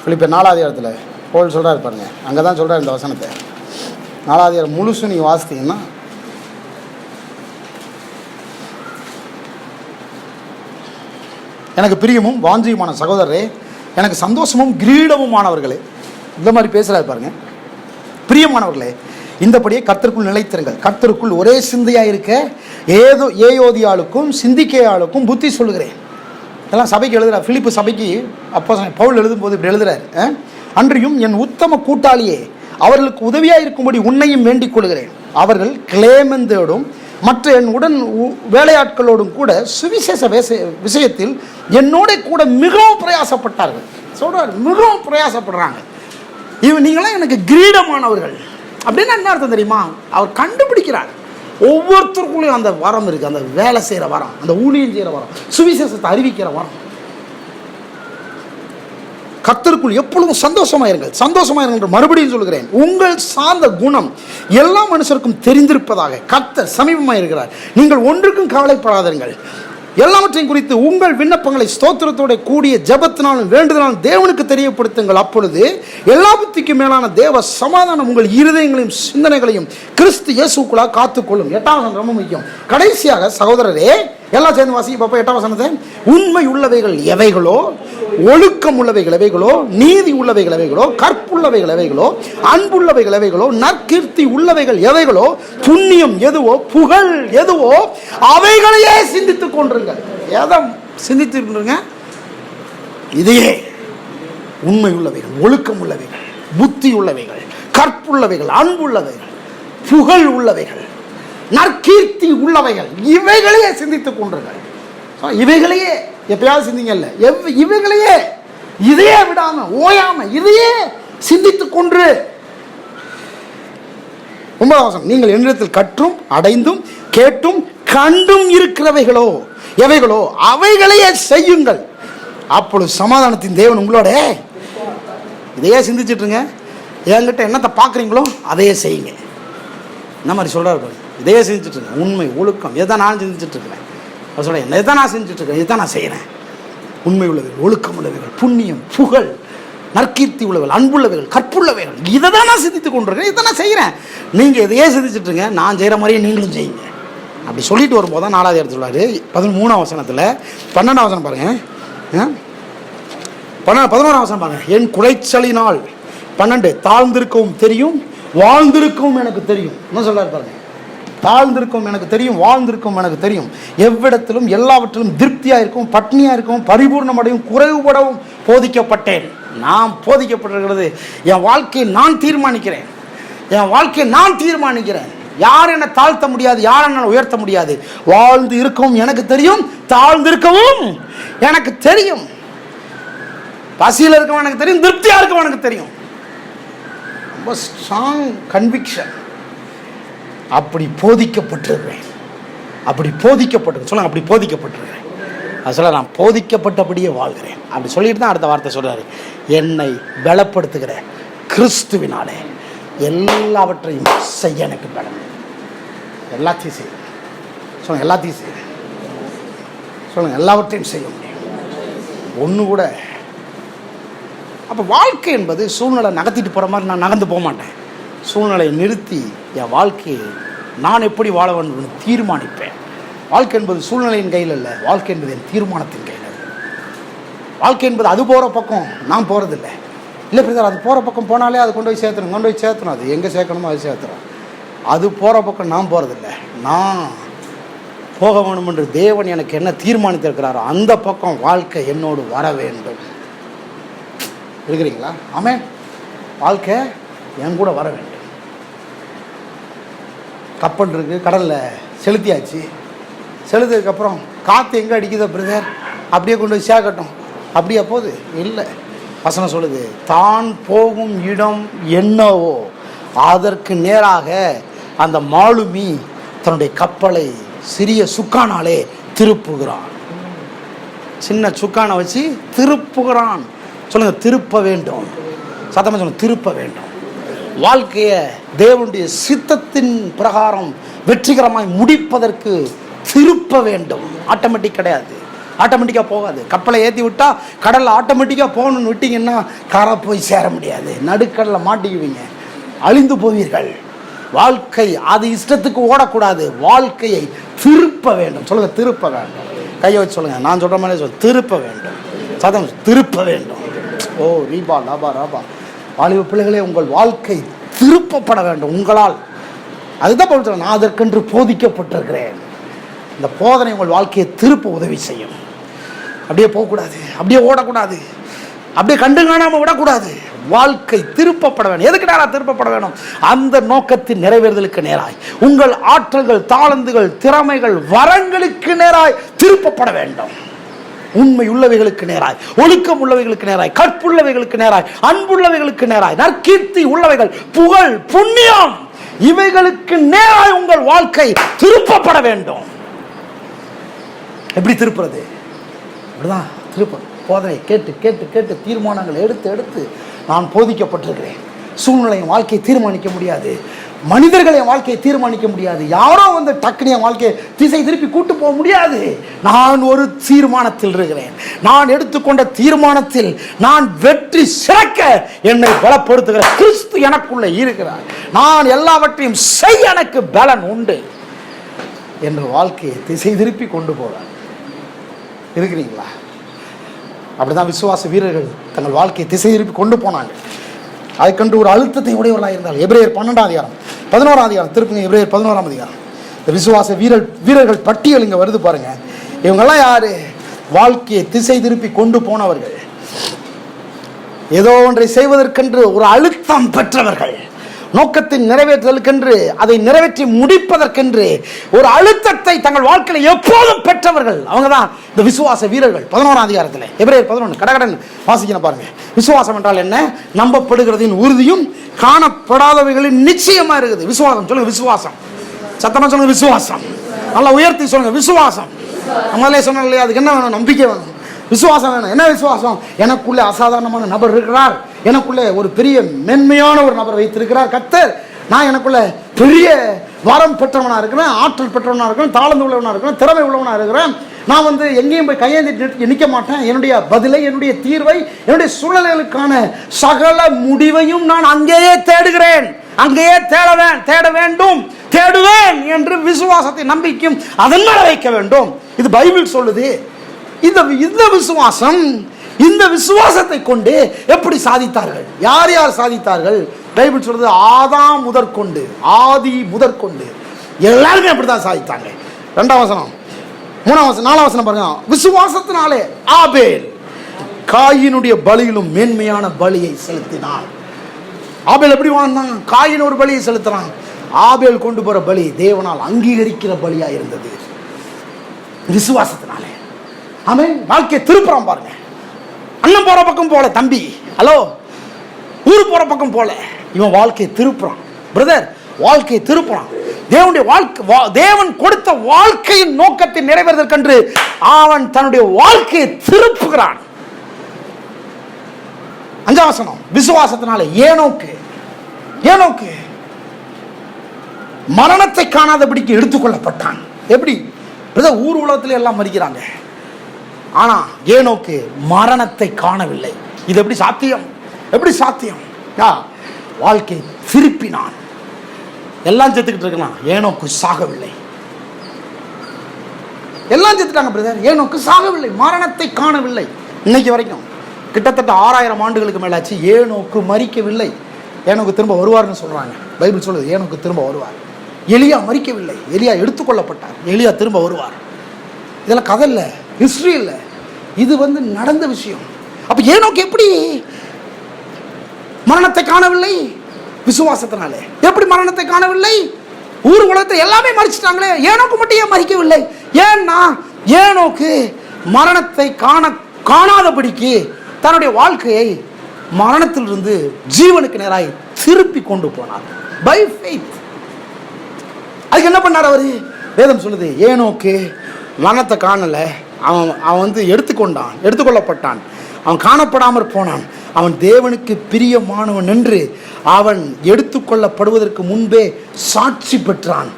பிலிப்பியர் 4ஆம் அதிகாரத்தில் பவுல் சொல்கிறார் பாருங்க, அங்கே தான் சொல்கிறார் இந்த வசனத்தை. 4ஆம் அதிகாரம் முழுசும் நீங்கள் வாசித்தீங்கன்னா, எனக்கு பிரியமும் வாஞ்சியுமான சகோதரரே, எனக்கு சந்தோஷமும் கிரீடமுமானவர்களே, இந்த மாதிரி பேசுகிறாரு பாருங்க. பிரியமானவர்களே, இந்தபடியே கர்த்தருக்குள் நிலைத்திருங்கள். கர்த்தருக்குள் ஒரே சிந்தையாக இருக்க ஏயோதியாளுக்கும் சிந்திக்கையாளுக்கும் புத்தி சொல்லுகிறேன். இதெல்லாம் சபைக்கு எழுதுகிறார். பிலிப்பு சபைக்கு அப்போஸ்தலன் பவுல் எழுதும்போது இப்படி எழுதுறாரு. அன்றியும் என் உத்தம கூட்டாளியே, அவர்களுக்கு உதவியாக இருக்கும்படி உன்னையும் வேண்டிக் கொள்கிறேன். அவர்கள் கிளேமெந்தோடும் மற்ற என் உடன் வேலையாட்களோடும் கூட சுவிசேஷ விஷயத்தில் என்னோட கூட மிகவும் பிரயாசப்பட்டார்கள். சொல்றாரு, மிகவும் பிரயாசப்படுறாங்க. நீங்களாம் எனக்கு கிரீடமானவர்கள் அப்படின்னா என்ன அர்த்தம் தெரியுமா? அவர் கண்டுபிடிக்கிறார். ஒவ்வொருத்தருக்குள்ளேயும் அந்த வரம் இருக்கு. அந்த வேலை செய்கிற வரம், அந்த ஊழியம் செய்கிற வரம், சுவிசேஷத்தை அறிவிக்கிற வரம். கர்த்தருக்குள் எப்பொழுதும் சந்தோஷமாயிருங்கள். சந்தோஷமாயிருங்கள் மறுபடியும் சொல்கிறேன், உங்கள் சார்ந்த குணம் எல்லா மனுஷருக்கும் தெரிந்திருப்பதாக கர்த்தர் சமீபமாக இருக்கிறார். நீங்கள் ஒன்றுக்கும் கவலைப்படாதீர்கள். எல்லாவற்றையும் குறித்து உங்கள் விண்ணப்பங்களை ஸ்தோத்திரத்தோட கூடிய ஜெபத்தினாலும் வேண்டுதலாலும் தேவனுக்கு தெரியப்படுத்துங்கள். அப்பொழுது எல்லா புத்திக்கும் மேலான தேவ சமாதானம் உங்கள் இருதயங்களையும் சிந்தனைகளையும் கிறிஸ்து இயேசுக்குள்ளாக காத்துக்கொள்ளும். 8ஆம் வசனம் ரொம்ப முக்கியம். கடைசியாக சகோதரரே, எல்லாம் சேர்ந்து வாசிக்க பாப்பா. 8ஆம் வசனத்தை, உண்மை உள்ளவைகள் எவைகளோ, ஒழுக்கம் உள்ளவைகள் எவைகளோ, நீதி உள்ளவைகள் எவைகளோ, கற்புள்ளவைகள் எவைகளோ, அன்புள்ளவைகள் எவைகளோ, நற்கீர்த்தி உள்ளவைகள் எவைகளோ, புண்ணியம் எதுவோ, புகழ் எதுவோ, அவைகளையே சிந்தித்துக் கொண்டிருங்கள். எதை சிந்தித்துருங்க? இதையே. உண்மை உள்ளவைகள், ஒழுக்கம் உள்ளவைகள், புத்தி உள்ளவைகள், கற்புள்ளவைகள், அன்புள்ளவைகள், புகழ் உள்ளவைகள், நற்கீர்த்தி உள்ளவைகள், இவைகளையே சிந்தித்துக் கொண்டிருங்கள். இவைகளையே எப்பயாவது சிந்திங்கல்ல, இவைகளையே, இதையே விடாம ஓயாம இதையே சிந்தித்துக் கொண்டு. 9ஆம் வசனம், நீங்கள் என்னிடத்தில் கற்றும் அடைந்தும் கேட்டும் கண்டும் இருக்கிறவைகளோ எவைகளோ அவைகளையே செய்யுங்கள். அப்பொழுது சமாதானத்தின் தேவன் உங்களோட. இதையே சிந்திச்சுட்டுருங்க. என்கிட்ட என்னத்தை பார்க்குறீங்களோ அதையே செய்யுங்க. என்ன மாதிரி சொல்கிறாரு, இதையே செஞ்சுட்ருங்க. உண்மை ஒழுக்கம் எதை நான் சிந்திச்சுட்ருக்கிறேன். அவர் சொல்ல, எதை நான் செஞ்சுட்ருக்கேன், இதை நான் செய்கிறேன். உண்மை உள்ளவைகள், ஒழுக்கம் உள்ளவைகள், புண்ணியம், புகழ், நற்கீர்த்தி உள்ளவைகள், அன்புள்ளவைகள், கற்புள்ளவைகள், இதை தான் நான் சிந்தித்து கொண்டிருக்கேன், இதை நான் செய்கிறேன். நீங்கள் இதையே சிந்திச்சுட்ருங்க, நான் செய்கிற மாதிரியே நீங்களும் செய்யுங்க. அப்படி சொல்லிட்டு வரும்போது தான் 4ஆவது இடத்துல சொல்லுவார். 13ஆம் வசனத்தில் 12ஆம் வசனம் பாருங்கள். 11ஆம் வசனம் பாருங்கள். என் குலைச்சலினால் 12 தாழ்ந்திருக்கவும் தெரியும், வாழ்ந்திருக்கவும் எனக்கு தெரியும். என்ன சொல்கிறார் பாருங்க. தாழ்ந்திருக்கும் எனக்கு தெரியும், வாழ்ந்திருக்கும் எனக்கு தெரியும். எவ்விடத்திலும் எல்லாவற்றிலும் திருப்தியாக இருக்கும், பட்னியாக இருக்கும், பரிபூர்ணமடையும், குறைவுபடவும் போதிக்கப்பட்டேன். நான் போதிக்கப்பட்டிருக்கிறது என் வாழ்க்கையை நான் தீர்மானிக்கிறேன். என் வாழ்க்கையை நான் தீர்மானிக்கிறேன். யார் என்னை தாழ்த்த முடியாது, யார் என்னை உயர்த்த முடியாது. வாழ்ந்து இருக்கவும் எனக்கு தெரியும், தாழ்ந்திருக்கவும் எனக்கு தெரியும். பசியில் இருக்கவும் எனக்கு தெரியும், திருப்தியாக இருக்கவும் எனக்கு தெரியும். ரொம்ப ஸ்ட்ராங் கன்விக்ஷன். அப்படி போதிக்கப்பட்டிருக்கிறேன். அப்படி போதிக்கப்பட்டிருக்கேன். சொல்லுங்க, அப்படி போதிக்கப்பட்டிருக்கிறேன். அது சொல்ல, நான் போதிக்கப்பட்டபடியே வாழ்கிறேன். அப்படி சொல்லிட்டு தான் அடுத்த வார்த்தை சொல்கிறாரு, என்னை பலப்படுத்துகிற கிறிஸ்துவினாலே எல்லாவற்றையும் செய்ய எனக்கு பலம். எல்லாத்தையும் செய்ய சொல்லுங்க, எல்லாத்தையும் செய்ய சொல்லுங்க, எல்லாவற்றையும் செய்ய முடியும். ஒன்று கூட. அப்போ வாழ்க்கை என்பது சூழ்நிலை நகர்த்திட்டு போகிற மாதிரி நான் நகர்ந்து போக மாட்டேன். சூழ்நிலையை நிறுத்தி என் வாழ்க்கையை நான் எப்படி வாழ வேண்டும் தீர்மானிப்பேன். வாழ்க்கை என்பது சூழ்நிலையின் கையில் இல்லை, வாழ்க்கை என்பது என் தீர்மானத்தின் கையில். வாழ்க்கை என்பது அது போகிற பக்கம் நான் போகிறதில்லை. இல்லை பிரதர், அது போகிற பக்கம் போனாலே அது கொண்டு போய் சேர்த்தணும். அது எங்கே சேர்க்கணுமோ அது சேர்த்துறோம். அது போகிற பக்கம் நான் போகிறதில்லை. நான் போக வேணும் என்று தேவன் எனக்கு என்ன தீர்மானித்திருக்கிறாரோ அந்த பக்கம் வாழ்க்கை என்னோடு வர வேண்டும். இருக்கிறீங்களா? ஆமென். வாழ்க்கை என் கூட வர வேண்டும். கப்பல் இருக்குது, கடலில் செலுத்தியாச்சு. செலுத்ததுக்கப்புறம் காற்று எங்கே அடிக்குதோ பிரதர், அப்படியே கொண்டு போய் சேர்க்கட்டும். அப்படியே போகுது? இல்லை. வசனம் சொல்லுது, தான் போகும் இடம் என்னவோ அதற்கு நேராக அந்த மாலுமி தன்னுடைய கப்பலை சிறிய சுக்கானாலே திருப்புகிறான். சின்ன சுக்கானை வச்சு திருப்புகிறான். சொல்லுங்க, திருப்ப வேண்டும். சத்தமாக சொல்லுங்க, திருப்ப வேண்டும். வாழ்க்கையை தேவனுடைய சித்தத்தின் பிரகாரம் வெற்றிகரமாய் முடிப்பதற்கு திருப்ப வேண்டும். ஆட்டோமேட்டிக் கிடையாது, ஆட்டோமேட்டிக்காக போகாது. கப்பலை ஏற்றி விட்டால் கடலில் ஆட்டோமேட்டிக்காக போகணுன்னு விட்டிங்கன்னா காரை போய் சேர முடியாது, நடுக்கடலில் மாட்டிக்குவீங்க, அழிந்து போவீர்கள். வாழ்க்கை அது இஷ்டத்துக்கு ஓடக்கூடாது, வாழ்க்கையை திருப்ப வேண்டும். சொல்லுங்கள், திருப்ப வேண்டும். கையை வச்சு சொல்லுங்கள், நான் சொல்கிற மாதிரி திருப்ப வேண்டும். சதம், திருப்ப வேண்டும். ஓ ரீபா லாபா ராபா. வாலிப பிள்ளைகளே, உங்கள் வாழ்க்கை திருப்பப்பட வேண்டும் உங்களால். அதுதான் சொல்றேன், நான் அதற்கென்று போதிக்கப்பட்டிருக்கிறேன். இந்த போதனை உங்கள் வாழ்க்கையை திருப்ப உதவி செய்யும். அப்படியே போகக்கூடாது, அப்படியே ஓடக்கூடாது, அப்படியே கண்டு காணாமல் விடக்கூடாது. வாழ்க்கை திருப்பப்பட வேண்டும். எதுக்கு நேராக திருப்பப்பட வேண்டும்? அந்த நோக்கத்தின் நிறைவேறுதலுக்கு நேராய், உங்கள் ஆற்றல்கள், தாளந்துகள், திறமைகள், வரங்களுக்கு நேராய் திருப்பப்பட வேண்டும். உண்மை உள்ளவைகளுக்கு நேராய், ஒழுக்கம் உள்ளவைகளுக்கு நேராய், கற்புள்ளவைகளுக்கு நேராய், அன்புள்ளவைகளுக்கு நேராய், நற்கீர்த்தி உள்ளவைகள், புகழ், புண்ணியம், இவைகளுக்கு நேராய் உங்கள் வாழ்க்கை திருப்பப்பட வேண்டும். எப்படி திருப்புறது? அப்படிதான் திருப்பம். போதனை கேட்டு கேட்டு கேட்டு தீர்மானங்கள் எடுத்து எடுத்து நான் போதிக்கப்பட்டிருக்கிறேன். சூழ்நிலையின் வாழ்க்கையை தீர்மானிக்க முடியாது, மனிதர்கள் என் வாழ்க்கையை தீர்மானிக்க முடியாது, யாரோ வந்து டக்குனு என் வாழ்க்கையை திசை திருப்பி கூட்டு போக முடியாது. நான் ஒரு தீர்மானத்தில் இருக்கிறேன். நான் எடுத்துக்கொண்ட தீர்மானத்தில் நான் வெற்றி சிறக்க என்னை பலப்படுத்துகிற கிறிஸ்து எனக்குள்ளே இருக்கிறார். நான் எல்லாவற்றையும் செய்ய எனக்கு பலன் உண்டு என்ற வாழ்க்கையை திசை திருப்பி கொண்டு போகிறார். இருக்கிறீங்களா? அப்படிதான் விசுவாச வீரர்கள் தங்கள் வாழ்க்கையை திசை திருப்பி கொண்டு போனாங்க. அதை கண்டு ஒரு அழுத்தத்தை உடையவர்களாக இருந்தால். எபிரேயர் 12ஆம் அதிகாரம் 11ஆம் அதிகாரம் திருப்புங்க. எபிரேயர் 11ஆம் அதிகாரம். இந்த விசுவாச வீரர்கள் பட்டியல் இங்கே வருது பாருங்க. இவங்கெல்லாம் யாரு? வாழ்க்கையை திசை திருப்பி கொண்டு போனவர்கள், ஏதோ ஒன்றை செய்வதற்கென்று ஒரு அழுத்தம் பெற்றவர்கள், நோக்கத்தின் நிறைவேற்றுதலுக்கென்று, அதை நிறைவேற்றி முடிப்பதற்கென்று ஒரு அழுத்தத்தை தங்கள் வாழ்க்கையில் எப்போதும் பெற்றவர்கள். அவங்க தான் இந்த விசுவாச வீரர்கள். 11ஆம் அதிகாரத்தில் எபிரேயர் 11 கடகடன் வாசிக்கணும் பாருங்க. விசுவாசம் என்றால் என்ன? நம்பப்படுகிறதின் உறுதியும் காணப்படாதவைகளின் நிச்சயமா இருக்குது. விசுவாசம் சொல்லுங்க. விசுவாசம் சத்தமா சொல்லுங்க. விசுவாசம் நல்லா உயர்த்தி சொல்லுங்க. விசுவாசம். நம்மளே சொன்னோம் இல்லையா, அதுக்கு என்ன வேணும்? நம்பிக்கை வேணும், விசுவாசம் வேணும். என்ன விசுவாசம்? எனக்குள்ளே அசாதாரணமான நபர் இருக்கிறார், எனக்குள்ளே ஒரு பெரிய மென்மையான ஒரு நபர் வைத்திருக்கிறார் கர்த்தர். நான் எனக்குள்ள பெரிய வரம் பெற்றவனா இருக்கிறேன், ஆற்றல் பெற்றவனா இருக்கிறேன், தாளந்து உள்ளவனா இருக்கிறேன், திறமை உள்ளவனா இருக்கிறேன். நான் வந்து எங்கேயும் போய் கையேந்தி நிற்க மாட்டேன். என்னுடைய பதிலை, என்னுடைய தீர்வை, என்னுடைய சூழ்நிலைகளுக்கான சகல முடிவையும் நான் அங்கேயே தேடுகிறேன், அங்கேயே தேட வேண்டும், தேடுவேன் என்று விசுவாசத்தை நம்பிக்கையும் அதன் மேல வைக்க வேண்டும். இது பைபிள் சொல்லுது. இந்த விசுவாசம், இந்த விசுவாசத்தை கொண்டு எப்படி சாதித்தார்கள்? யார் யார் சாதித்தார்கள்? பைபிள் சொல்றது ஆதாம் முதற்கொண்டு, ஆதி முதற்கொண்டு எல்லாருமே அப்படித்தான் சாதித்தாங்க. 2ஆம் வசனம், 3ஆம் வசனம், 4ஆம் வசனம் பாருங்க. விசுவாசத்தினாலே ஆபேல் காயினுடைய பலியிலும் மேன்மையான பலியை செலுத்தினான். ஆபேல் எப்படி வாழ்ந்தான்? காயின் ஒரு பலியை செலுத்தினான். ஆபேல் கொண்டு போற பலி தேவனால் அங்கீகரிக்கிற பலியா இருந்தது. விசுவாசத்தினாலே ஆமென். வாழ்க்கையை திருப்புறான் பாருங்க. அண்ணன் போற பக்கம் போல, தம்பி ஹலோ, ஊர் போற பக்கம் போல இவன் வாழ்க்கையை திருப்புறான். பிரதர், வாழ்க்கையை திருப்புறான். தேவனுடைய வாழ்க்கை, தேவன் கொடுத்த வாழ்க்கையின் நோக்கத்தை நிறைவேறுவதற்கென்று அவன் தன்னுடைய வாழ்க்கையை திருப்புகிறான். 5ஆம் வசனம், விசுவாசத்தினால ஏனோக்கு மரணத்தை காணாதபடிக்கு எடுத்துக்கொள்ளப்பட்டான். எப்படி? பிரதர், ஊர் உலகத்துல எல்லாம் மறிக்கிறாங்க, ஆனா ஏனோக்கு மரணத்தை காணவில்லை. இது எப்படி சாத்தியம்? எப்படி சாத்தியம்? வாழ்க்கை திருப்பினான். எல்லாம் செத்துக்கிட்டு இருக்கலாம், ஏனோக்கு சாகவில்லை. எல்லாம் செத்துட்டாங்க பிரதர், ஏனோக்கு சாகவில்லை, மரணத்தை காணவில்லை. இன்னைக்கு வரைக்கும் கிட்டத்தட்ட 6000 ஆண்டுகளுக்கு மேலாச்சு, ஏனோக்கு மரிக்கவில்லை. ஏனோக்கு திரும்ப வருவார்னு சொல்றாங்க. பைபிள் சொல்லுது ஏனோக்கு திரும்ப வருவார். எலியா மரிக்கவில்லை, எலியா எடுத்துக்கொள்ளப்பட்டார், எலியா திரும்ப வருவார். இதெல்லாம் கதை இல்லை, ஹிஸ்டரி இல்லை, இது வந்து நடந்த விஷயம். அப்ப ஏனோக்கு எப்படி மரணத்தை காணவில்லை? விசுவாசத்தினாலே. எப்படி மரணத்தை காணவில்லை? ஊர் உலகத்தை எல்லாமே மறிச்சிட்டாங்களே, ஏனோக்கு மட்டும் ஏன் மறிக்கவில்லை? ஏன்னா ஏனோக்கு மரணத்தை காணாதபடிக்கு தன்னுடைய வாழ்க்கையை மரணத்திலிருந்து ஜீவனுக்கு நேராய் திருப்பி கொண்டு போனார். By faith. அதுக்கு என்ன பண்ணார் அவரு? வேதம் சொல்லுது ஏனோக்கு மரணத்தை காணல, அவன் வந்து எடுத்துக்கொள்ளப்பட்டான், அவன் காணப்படாமற் போனான். அவன் தேவனுக்கு பிரியமானவன் என்று அவன் எடுத்துக்கொள்ளப்படுவதற்கு முன்பே சாட்சி பெற்றான்.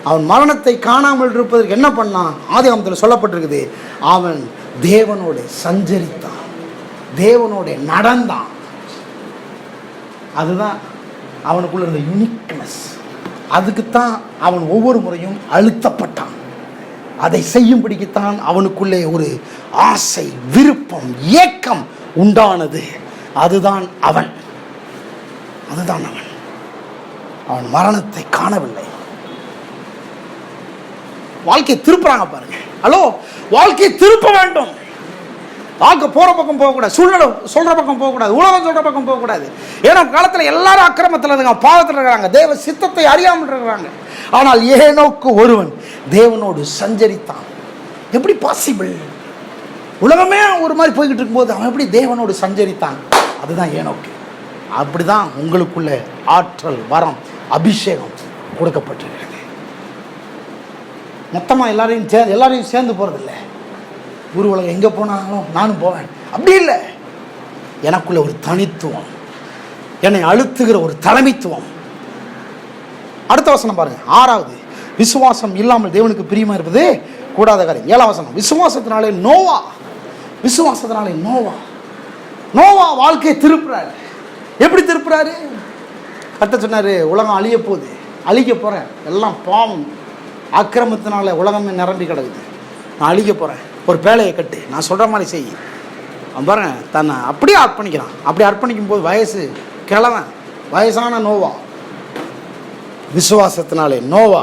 அவன் மரணத்தை காணாமல் இருப்பதற்கு என்ன பண்ணான்? ஆதியாகமத்தில் சொல்லப்பட்டிருக்குது, அவன் தேவனோட சஞ்சரித்தான், தேவனோட நடந்தான். அதுதான் அவனுக்குள்ள இருந்த யூனிக்னஸ். அதுக்குத்தான் அவன் ஒவ்வொரு முறையும் அழுத்தப்பட்டான். அதை செய்யும்படிக்குத்தான் அவனுக்குள்ளே ஒரு ஆசை, விருப்பம், ஏக்கம் உண்டானது. அதுதான் அவன். அதுதான் அவன். அவன் மரணத்தை காணவில்லை. வாழ்க்கையை திருப்புறாங்க பாருங்க. ஹலோ, வாழ்க்கையை திருப்ப வேண்டும். வாழ்க்கை போற பக்கம் போகக்கூடாது, சூழ்நிலை சொல்ற பக்கம் போகக்கூடாது, உலகம் சொல்ற பக்கம் போகக்கூடாது. ஏன்னா காலத்தில் எல்லாரும் அக்கிரமத்தில் இருக்காங்க, பாவத்தில் இருக்கிறாங்க, தேவ சித்தத்தை அறியாமல் இருக்கிறாங்க. ஆனால் ஏனோக்கு ஒருவன் தேவனோடு சஞ்சரித்தான். எப்படி பாசிபிள்? உலகமே ஒரு மாதிரி போய்கிட்டு இருக்கும்போது அவன் எப்படி தேவனோடு சஞ்சரித்தான்? அதுதான் ஏனோக்கு. அப்படிதான் உங்களுக்குள்ள ஆற்றல், வரம், அபிஷேகம் கொடுக்கப்பட்டிருக்கிறது. மொத்தமாக எல்லாரையும் சேர்ந்து போகிறதில்லை. ஊர் உலகம் எங்கே போனாலும் நானும் போவேன் அப்படி இல்லை. எனக்குள்ள ஒரு தனித்துவம், என்னை அழுத்துகிற ஒரு தலைமைத்துவம். அடுத்த வசனம் பாருங்க, 6வது. விசுவாசம் இல்லாமல் தேவனுக்கு பிரியமா இருப்பது கூடாத காரியம். 7ஆம் வசனம். விசுவாசத்தினாலே நோவா வாழ்க்கையை திருப்புறாரு. எப்படி திருப்புறாரு? கர்த்தர் சொன்னாரு, உலகம் அழிய போகுது, அழிக்க போறேன், எல்லாம் பாவம் அக்கிரமத்தினால உலகமே நிரம்பி கிடக்குது, நான் அழிக்க போறேன், ஒரு பேழையை கட்டு, நான் சொல்ற மாதிரி செய். அவன் பாருங்க, தன்னை அப்படியே அர்ப்பணிக்கிறான். அப்படி அர்ப்பணிக்கும் போது வயசான நோவா, விசுவாசத்தினாலே நோவா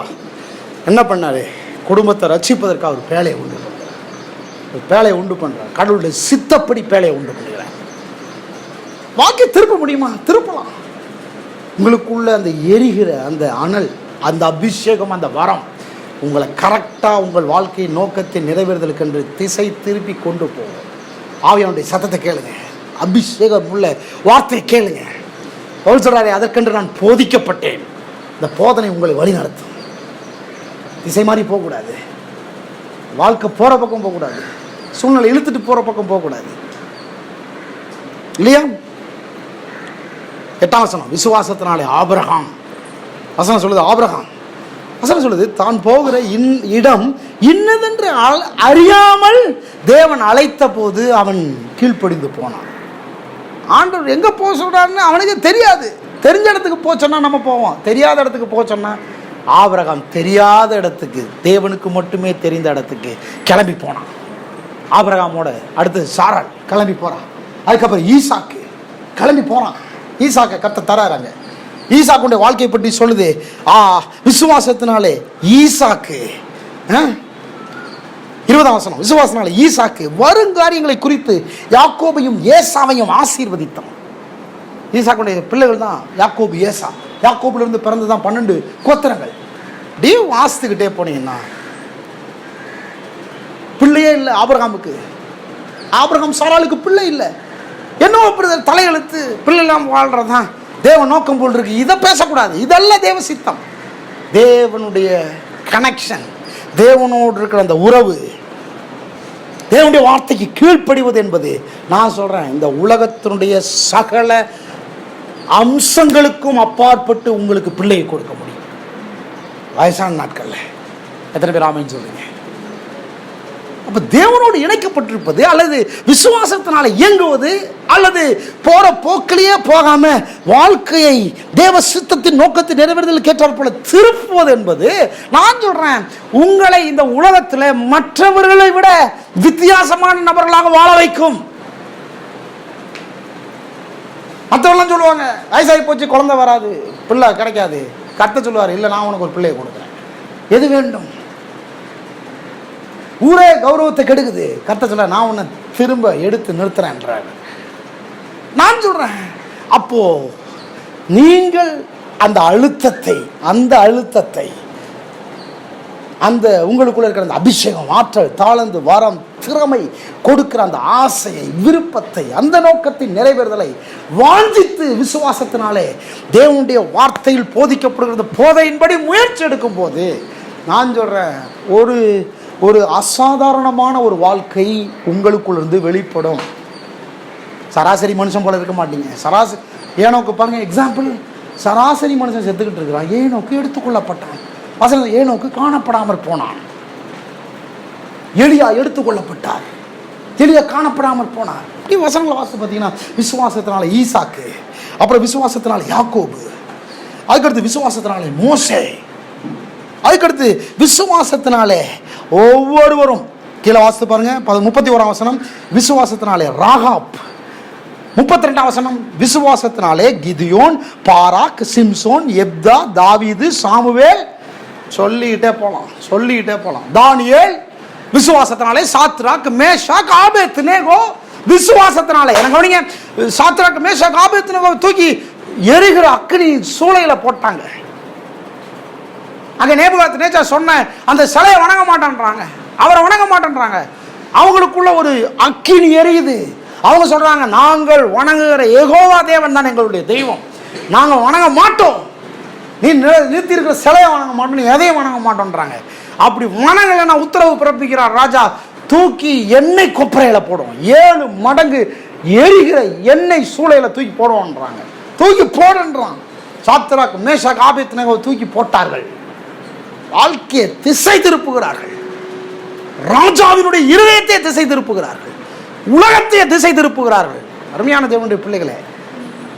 என்ன பண்ணாரு? குடும்பத்தை ரட்சிப்பதற்காக ஒரு பேழையை உண்டு பண்றார். கடவுளுடைய சித்தப்படி பேழையை உண்டு பண்ணுகிறார். வாழ்க்கை திருப்ப முடியுமா? திருப்பலாம். உங்களுக்குள்ள அந்த எரிகிற அந்த அனல், அந்த அபிஷேகம், அந்த வரம் உங்களை கரெக்டாக உங்கள் வாழ்க்கையின் நோக்கத்தை நிறைவேறுதலுக்கு என்று திசை திருப்பி கொண்டு போகும். ஆவியானுடைய சத்தத்தை கேளுங்க, அபிஷேகம் உள்ள வார்த்தையை கேளுங்க. பவுல் சொல்றாரே, அதற்கென்று நான் போதிக்கப்பட்டேன். இந்த போதனை உங்களை வழி நடத்தும். திசை மாதிரி போகக்கூடாது, வாழ்க்கை போகிற பக்கம் போகக்கூடாது, சூழ்நிலை இழுத்துட்டு போகிற பக்கம் போகக்கூடாது, இல்லையா? 8ஆம் வசனம். விசுவாசத்தினாலே ஆபிரகாம், வசனம் சொல்லுது, வசனம் சொல்லுது, தான் போகிற இடம் இன்னதென்று அறியாமல் தேவன் அழைத்த போது அவன் கீழ்ப்படிந்து போனான். ஆண்டவர் எங்க போக சொல்றாருன்னு அவனுக்கு தெரியாது. தெரிஞ்ச இடத்துக்கு போச்சோன்னா நம்ம போவோம், தெரியாத இடத்துக்கு போச்சோன்னா ஆபிரகாம் தெரியாத இடத்துக்கு, தேவனுக்கு மட்டுமே தெரிந்த இடத்துக்கு கிளம்பி போனான். ஆபிரகாமோட அடுத்து சாராள் கிளம்பி போறான். அதுக்கப்புறம் ஈசாக்கு கிளம்பி போறான். ஈசாக்கை கர்த்தர் தராங்க. ஈசாக்குடைய வாழ்க்கையை பற்றி சொல்லுது, விசுவாசத்தினாலே ஈசாக்கு, 20ஆம் வசனம். விசுவாசத்தினாலே ஈசாக்கு வருங்காரியங்களை குறித்து யாக்கோபையும் ஏசாவையும் ஆசீர்வதித்தான். ஈசாக்குடைய பிள்ளைகள் தான் யாக்கோபு, ஏசா. யாக்கோபுல இருந்து பிறந்துதான் 12 கோத்திரங்கள். வாசித்துக்கிட்டே போனீங்கன்னா பிள்ளையே இல்லை ஆபிரகாமுக்கு. ஆபிரகாம் சாராளுக்கு பிள்ளை இல்லை. என்ன தலையெழுத்து, பிள்ளை இல்லாமல் வாழ்றதான் தேவ நோக்கம் போல் இருக்கு. இதை பேசக்கூடாது, இதெல்லாம் தேவ சித்தம். தேவனுடைய கனெக்ஷன், தேவனோடு இருக்கிற அந்த உறவு, தேவனுடைய வார்த்தைக்கு கீழ்ப்படிவது என்பது, நான் சொல்றேன், இந்த உலகத்தினுடைய சகல அம்சங்களுக்கும் அப்பாற்பட்டு உங்களுக்கு பிள்ளையை கொடுக்க முடியும். வயசான நாட்கள்ல எத்தனை பேர் ஆமென் சொல்றீங்க? அப்ப தேவனோடு இணைக்கப்பட்டிருப்பது, அல்லது விசுவாசத்தினால இயங்குவது, அல்லது போற போக்கிலேயே போகாம வாழ்க்கையை தேவ சித்தத்தின் நோக்கத்தை நிறைவேறுதல் கேட்டால் போல திருப்புவது என்பது, நான் சொல்றேன், உங்களை இந்த உலகத்தில் மற்றவர்களை விட வித்தியாசமான நபர்களாக வாழ வைக்கும். மற்றவர்கள்லாம் சொல்லுவாங்க, வயசாகி போச்சு, குழந்தை வராது, பிள்ளை கிடைக்காது. கர்த்தர் சொல்லுவார், இல்லை, நான் உனக்கு ஒரு பிள்ளையை கொடுக்குறேன். எது வேண்டும்? ஊரே கௌரவத்தை கெடுக்குது, கர்த்தர் சொல்ல, நான் உன்னை திரும்ப எடுத்து நிறுத்துறேன்றார். நான் சொல்றேன், அப்போ நீங்கள் அந்த அழுத்தத்தை அந்த உங்களுக்குள்ள இருக்கிற அந்த அபிஷேகம், ஆற்றல், தாளந்து, வரம், திறமை கொடுக்கிற அந்த ஆசையை, விருப்பத்தை, அந்த நோக்கத்தின் நிறைவேறுதலை வாஞ்சித்து விசுவாசத்தினாலே தேவனுடைய வார்த்தையில் போதிக்கப்படுகிறது போதையின்படி முயற்சி எடுக்கும் போது, நான் சொல்றேன், ஒரு அசாதாரணமான ஒரு வாழ்க்கை உங்களுக்குள்ளிருந்து வெளிப்படும். சராசரி மனுஷன் போல இருக்க மாட்டீங்க. ஏனோக்கு பாருங்க எக்ஸாம்பிள், சராசரி மனுஷன் செத்துக்கிட்டு இருக்கிறான், ஏனோக்கு எடுத்துக்கொள்ளப்பட்டான். வசனம், ஏனோக்கு காணப்படாமல் போனான். எலியா எடுத்துக்கொள்ளப்பட்டார், எலியா காணப்படாமல் போனார். இப்படி வசனங்களை வாசித்து பார்த்தீங்கன்னா, விசுவாசத்தினால ஈசாக்கு, அப்புறம் விசுவாசத்தினால யாக்கோபு, அதுக்கடுத்து விசுவாசத்தினாலே மோசே, அதுக்கடுத்து விசுவாசத்தினாலே ஒவ்வொருவரும், கீழே வாசித்து பாருங்க 31ஆம் வசனம், விசுவாசத்தினாலே ராகாப், 32 வசனம், விசுவாசத்தினாலே கிதியோன், பாராக், சிம்சோன், எப்தா, தாவீது, சாமுவேல், சொல்லிக்கிட்டே போலாம். தானியேல் விசுவாசத்தினாலே, சாத்ராக், மேஷாக், ஆபேத்நேகோ விசுவாசத்தினாலே. எனக்கு கவனிங்க, சாத்ராக், மேஷாக், ஆபேத்நேகோ தூக்கி எரிகிற அக்கினி சூளையில போட்டாங்க. அங்க நேபுகாத்நேச்சார் சொன்ன அந்த சிலையை வணங்க மாட்டேன்றாங்க, அவரை வணங்க மாட்டேன்றாங்க. அவங்களுக்குள்ள ஒரு அக்கினி எரியுது. அவங்க சொல்றாங்க, நாங்கள் வணங்குகிற யெகோவா தேவன் தான் எங்களுடைய தெய்வம், நாங்க வணங்க மாட்டோம். நீ நிறுத்தி இருக்கிற சிலையை வணங்க மாட்டோம், நீ எதையும் வணங்க மாட்டோன்றாங்க. அப்படி வணங்கலைன்னா உத்தரவு பிறப்பிக்கிறார் ராஜா, தூக்கி எண்ணெய் கொப்பரையில போடும், 7 மடங்கு எரிகிற எண்ணெய் சூளையில தூக்கி போடுவோன்றாங்க. தூக்கி போடுன்றான். சாத்ராக், மேஷாக், ஆபேத்நேகோ தூக்கி போட்டார்கள். வாழ்க்கையை திசை திருப்புகிறார்கள். ராஜாவினுடைய இருதயத்தை திசை திருப்புகிறார்கள். உலகத்தை திசை திருப்புகிறார்கள். அருமையான தேவனுடைய பிள்ளைகளே,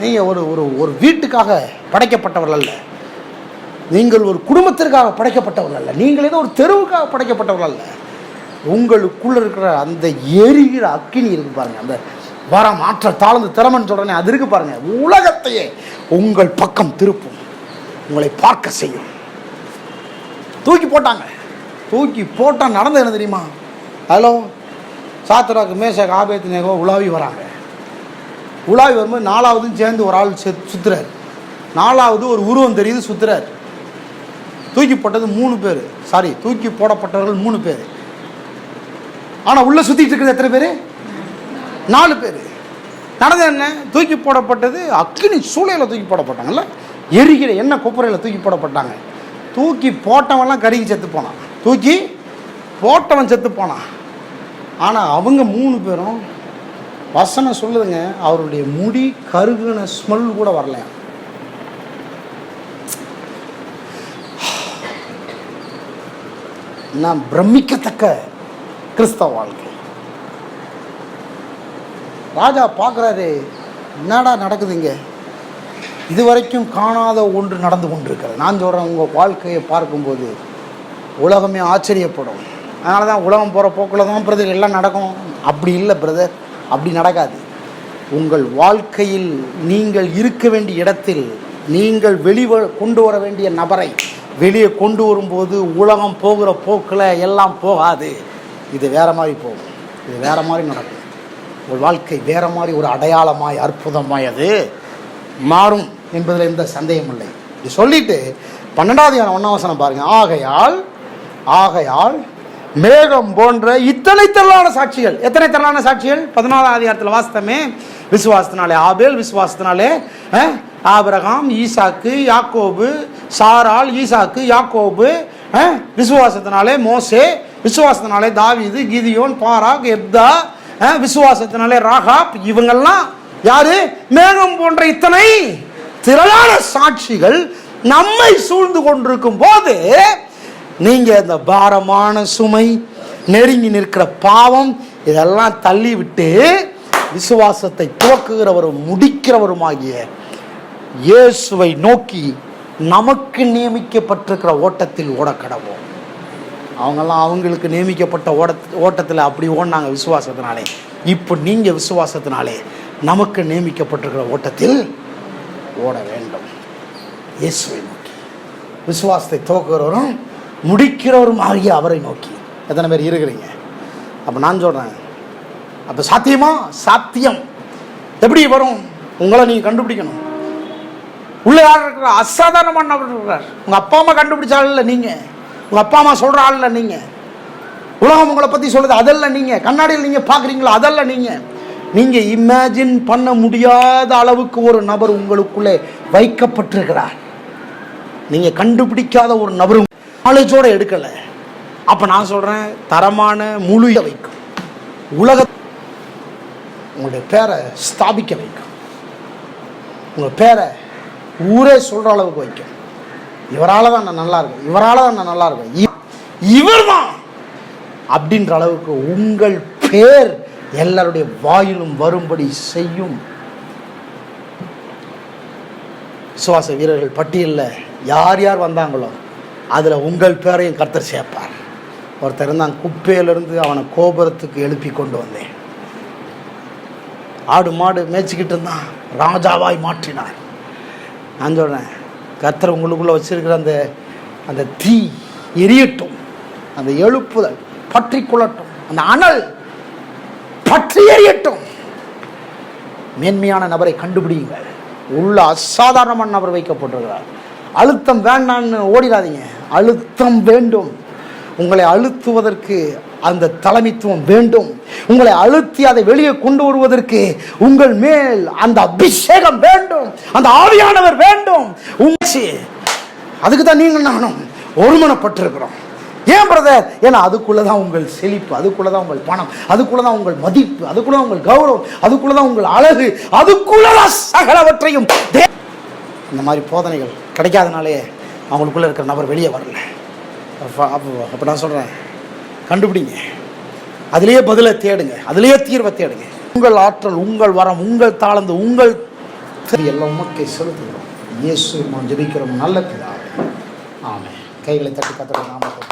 நீங்க ஒரு வீட்டுக்காக படைக்கப்பட்டவர்கள் அல்ல, நீங்கள் ஒரு குடும்பத்திற்காக படைக்கப்பட்டவர்கள் அல்ல, நீங்கள் ஏதோ ஒரு தெருவுக்காக படைக்கப்பட்டவர்கள் அல்ல. உங்களுக்குள்ள இருக்கிற அந்த எரிகிற அக்கினி இருக்கு பாருங்க, அந்த வரம், ஆற்றல், தாழ்ந்து, திறமன்னு சொல்றேன், அது இருக்கு பாருங்க, உலகத்தையே உங்கள் பக்கம் திருப்பும், உங்களை பார்க்க செய்யும். தூக்கி போட்டாங்க. தூக்கி போட்டால் நடந்தது என்ன தெரியுமா? ஹலோ, சாத்ராக், மேஷாக், ஆபேத்நேகோ உலாவி வராங்க. உலாவி வரும்போது 4வதும் சேர்ந்து ஒரு ஆள் சுத்துறாரு. 4வது ஒரு உருவம் தெரியுது, சுத்துறாரு. தூக்கி போட்டது 3 பேர், தூக்கி போடப்பட்டவர்கள் 3 பேர். ஆனால் உள்ள சுத்திட்டு இருக்கிறது எத்தனை பேர்? 4 பேர். நடந்தது என்ன? தூக்கி போடப்பட்டது அக்கினி சூளையில் தூக்கி போடப்பட்டாங்கல்ல, எரிகிற எண்ணெய் கொப்பரையில் தூக்கி போடப்பட்டாங்க. தூக்கி போட்டவன்லாம் கருகி செத்து போனான், தூக்கி போட்டவன் செத்து போனான். ஆனால் அவங்க 3 பேரும், வசனம் சொல்லுதுங்க, அவருடைய முடி கருகுன ஸ்மெல் கூட வரலையா. நான் பிரமிக்கத்தக்க கிறிஸ்தவ வாழ்க்கை. ராஜா பார்க்குறாரு, என்னடா நடக்குதுங்க, இதுவரைக்கும் காணாத ஒன்று நடந்து கொண்டிருக்கிறது. நான் சொல்கிறேன், உங்கள் வாழ்க்கையை பார்க்கும்போது உலகமே ஆச்சரியப்படும். அதனால தான் உலகம் போகிற போக்கில் தான் பிரதர் எல்லாம் நடக்கும். அப்படி இல்லை பிரதர், அப்படி நடக்காது. உங்கள் வாழ்க்கையில் நீங்கள் இருக்க வேண்டிய இடத்தில் நீங்கள் கொண்டு வர வேண்டிய நபரை வெளியே கொண்டு வரும்போது உலகம் போகிற போக்கில் எல்லாம் போகாது. இது வேறு மாதிரி போகும், இது வேறு மாதிரி நடக்கும். உங்கள் வாழ்க்கை வேறு மாதிரி ஒரு அடையாளமாய் அற்புதமாய் அது மாறும் என்பதில் எந்த சந்தேகம் இல்லை. இது சொல்லிட்டு 12வது 1 வசனம் பாருங்க. ஆகையால் மேகம் போன்ற இத்தனை திரளான சாட்சிகள். எத்தனை திரளான சாட்சிகள்? 14ஆம் அதிகாரத்தில் வாசித்தமே. விசுவாசத்தினாலே ஆபேல், விசுவாசத்தினாலே ஆபிரகாம், ஈசாக்கு, யாக்கோபு, சாராள், ஈசாக்கு, யாக்கோபு, விசுவாசத்தினாலே மோசே, விசுவாசத்தினாலே தாவீது, கிதியோன், பாராக், எப்தா, விசுவாசத்தினாலே ராகாப். இவங்கெல்லாம் யாரு? மேகம் போன்ற இத்தனை திரளான சாட்சிகள் நம்மை சூழ்ந்து கொண்டிருக்கும் போது நீங்க இந்த பாரமான சுமை, நெருங்கி நிற்கிற பாவம், இதெல்லாம் தள்ளி விட்டு விசுவாசத்தை துவக்குகிறவரும் முடிக்கிறவருமாகிய இயேசுவை நோக்கி நமக்கு நியமிக்கப்பட்டிருக்கிற ஓட்டத்தில் ஓடக்கடவோம். அவங்கெல்லாம் அவங்களுக்கு நியமிக்கப்பட்ட ஓட்டத்தில் அப்படி ஓடினாங்க விசுவாசத்தினாலே. இப்போ நீங்க விசுவாசத்தினாலே நமக்கு நியமிக்கப்பட்டிருக்கிற ஓட்டத்தில் ஓட வேண்டும். இயேசுவை நோக்கி, விசுவாசத்தை துவக்குகிறவரும் முடிக்கிறவரும் ஆகிய அவரை நோக்கி. எத்தனை பேர் இருக்கிறீங்க? அப்போ நான் சொல்கிறேன், அப்போ சாத்தியமா? சாத்தியம். எப்படி வரும்? உங்களை நீங்கள் கண்டுபிடிக்கணும். உள்ள யார் இருக்கிறார்? அசாதாரணமான நபர் இருக்கிறார். உங்கள் அப்பா அம்மா கண்டுபிடிச்ச ஆள் இல்லை நீங்கள், உங்கள் அப்பா அம்மா சொல்கிற ஆள் இல்லை நீங்கள், உலகம் உங்களை பற்றி சொல்லுது அதெல்லாம் நீங்கள், கண்ணாடியில் நீங்கள் பார்க்குறீங்களோ அதெல்லாம் நீங்கள் இமேஜின் பண்ண முடியாத அளவுக்கு ஒரு நபர் உங்களுக்குள்ளே வைக்கப்பட்டிருக்கிறார். நீங்கள் கண்டுபிடிக்காத ஒரு நபர் நாலேஜோடு எடுக்கலை. அப்போ நான் சொல்கிறேன், தரமான முழுய வைக்கும், உலக உங்களுடைய பேரை ஸ்தாபிக்க வைக்கும், உங்கள் பேரை ஊரே சொல்கிற அளவுக்கு வைக்கும். இவரால் தான் நான் நல்லா இருக்கேன், இவரால் தான் நான் நல்லா இருக்கேன், இவர் தான் அப்படின்ற அளவுக்கு உங்கள் பேர் எல்லாருடைய வாயிலும் வரும்படி செய்யும். விசுவாச வீரர்கள் பட்டியலில் யார் யார் வந்தாங்களோ அதில் உங்கள் பேரையும் கர்த்தர் சேர்ப்பார். ஒருத்தர் இருந்தான், குப்பையிலிருந்து அவனை கோபுரத்துக்கு எழுப்பி கொண்டு வந்தேன். ஆடு மாடு மேய்ச்சிக்கிட்டு இருந்தான், ராஜாவாய் மாற்றினார். நான் சொல்கிறேன், கர்த்தர் உங்களுக்குள்ளே வச்சிருக்கிற அந்த அந்த தீ எரியட்டும், அந்த எழுப்புதல் பற்றி கொள்ளட்டும், அந்த அனல் பற்றி எரியட்டும். மேன்மையான நபரை கண்டுபிடிங்க. உள்ள அசாதாரணமான நபர் வைக்கப்பட்டிருக்கிறார். அழுத்தம் வேண்டான்னு ஓடிடாதீங்க, அழுத்தம் வேண்டும். உங்களை அழுத்துவதற்கு அந்த தலைமைத்துவம் வேண்டும். உங்களை அழுத்தி அதை வெளியே கொண்டு வருவதற்கு உங்கள் மேல் அந்த அபிஷேகம் வேண்டும், அந்த ஆவியானவர் வேண்டும். அதுக்கு தான் நீங்கள் நானும் ஒருமனப்பட்டிருக்கிறோம். ஏன் பிரதர்? ஏன்னா அதுக்குள்ளதான் உங்கள் செழிப்பு, அதுக்குள்ளதான் உங்கள் பணம், அதுக்குள்ளதான் உங்கள் மதிப்பு, அதுக்குள்ளதான் உங்கள் கௌரவம், அதுக்குள்ளதான் உங்கள் அழகு, அதுக்குள்ளதான் சகலவற்றையும். இந்த மாதிரி போதனைகள் கிடைக்காதனாலே அவங்களுக்குள்ள இருக்கிற நபர் வெளியே வரல. அப்போ நான் சொல்கிறேன், கண்டுபிடிங்க, அதிலேயே பதிலை தேடுங்க, அதிலேயே தீர்வை தேடுங்க. உங்கள் ஆற்றல், உங்கள் வரம், உங்கள் தாளந்து, உங்கள் எல்லாம் உமக்கே செலுத்துகிறோம். இயேசு நாம் ஜெபிக்கிறோம் நல்ல பிதாவே. ஆமென். கைகளை தட்டி கர்த்தருடைய நாமத்தை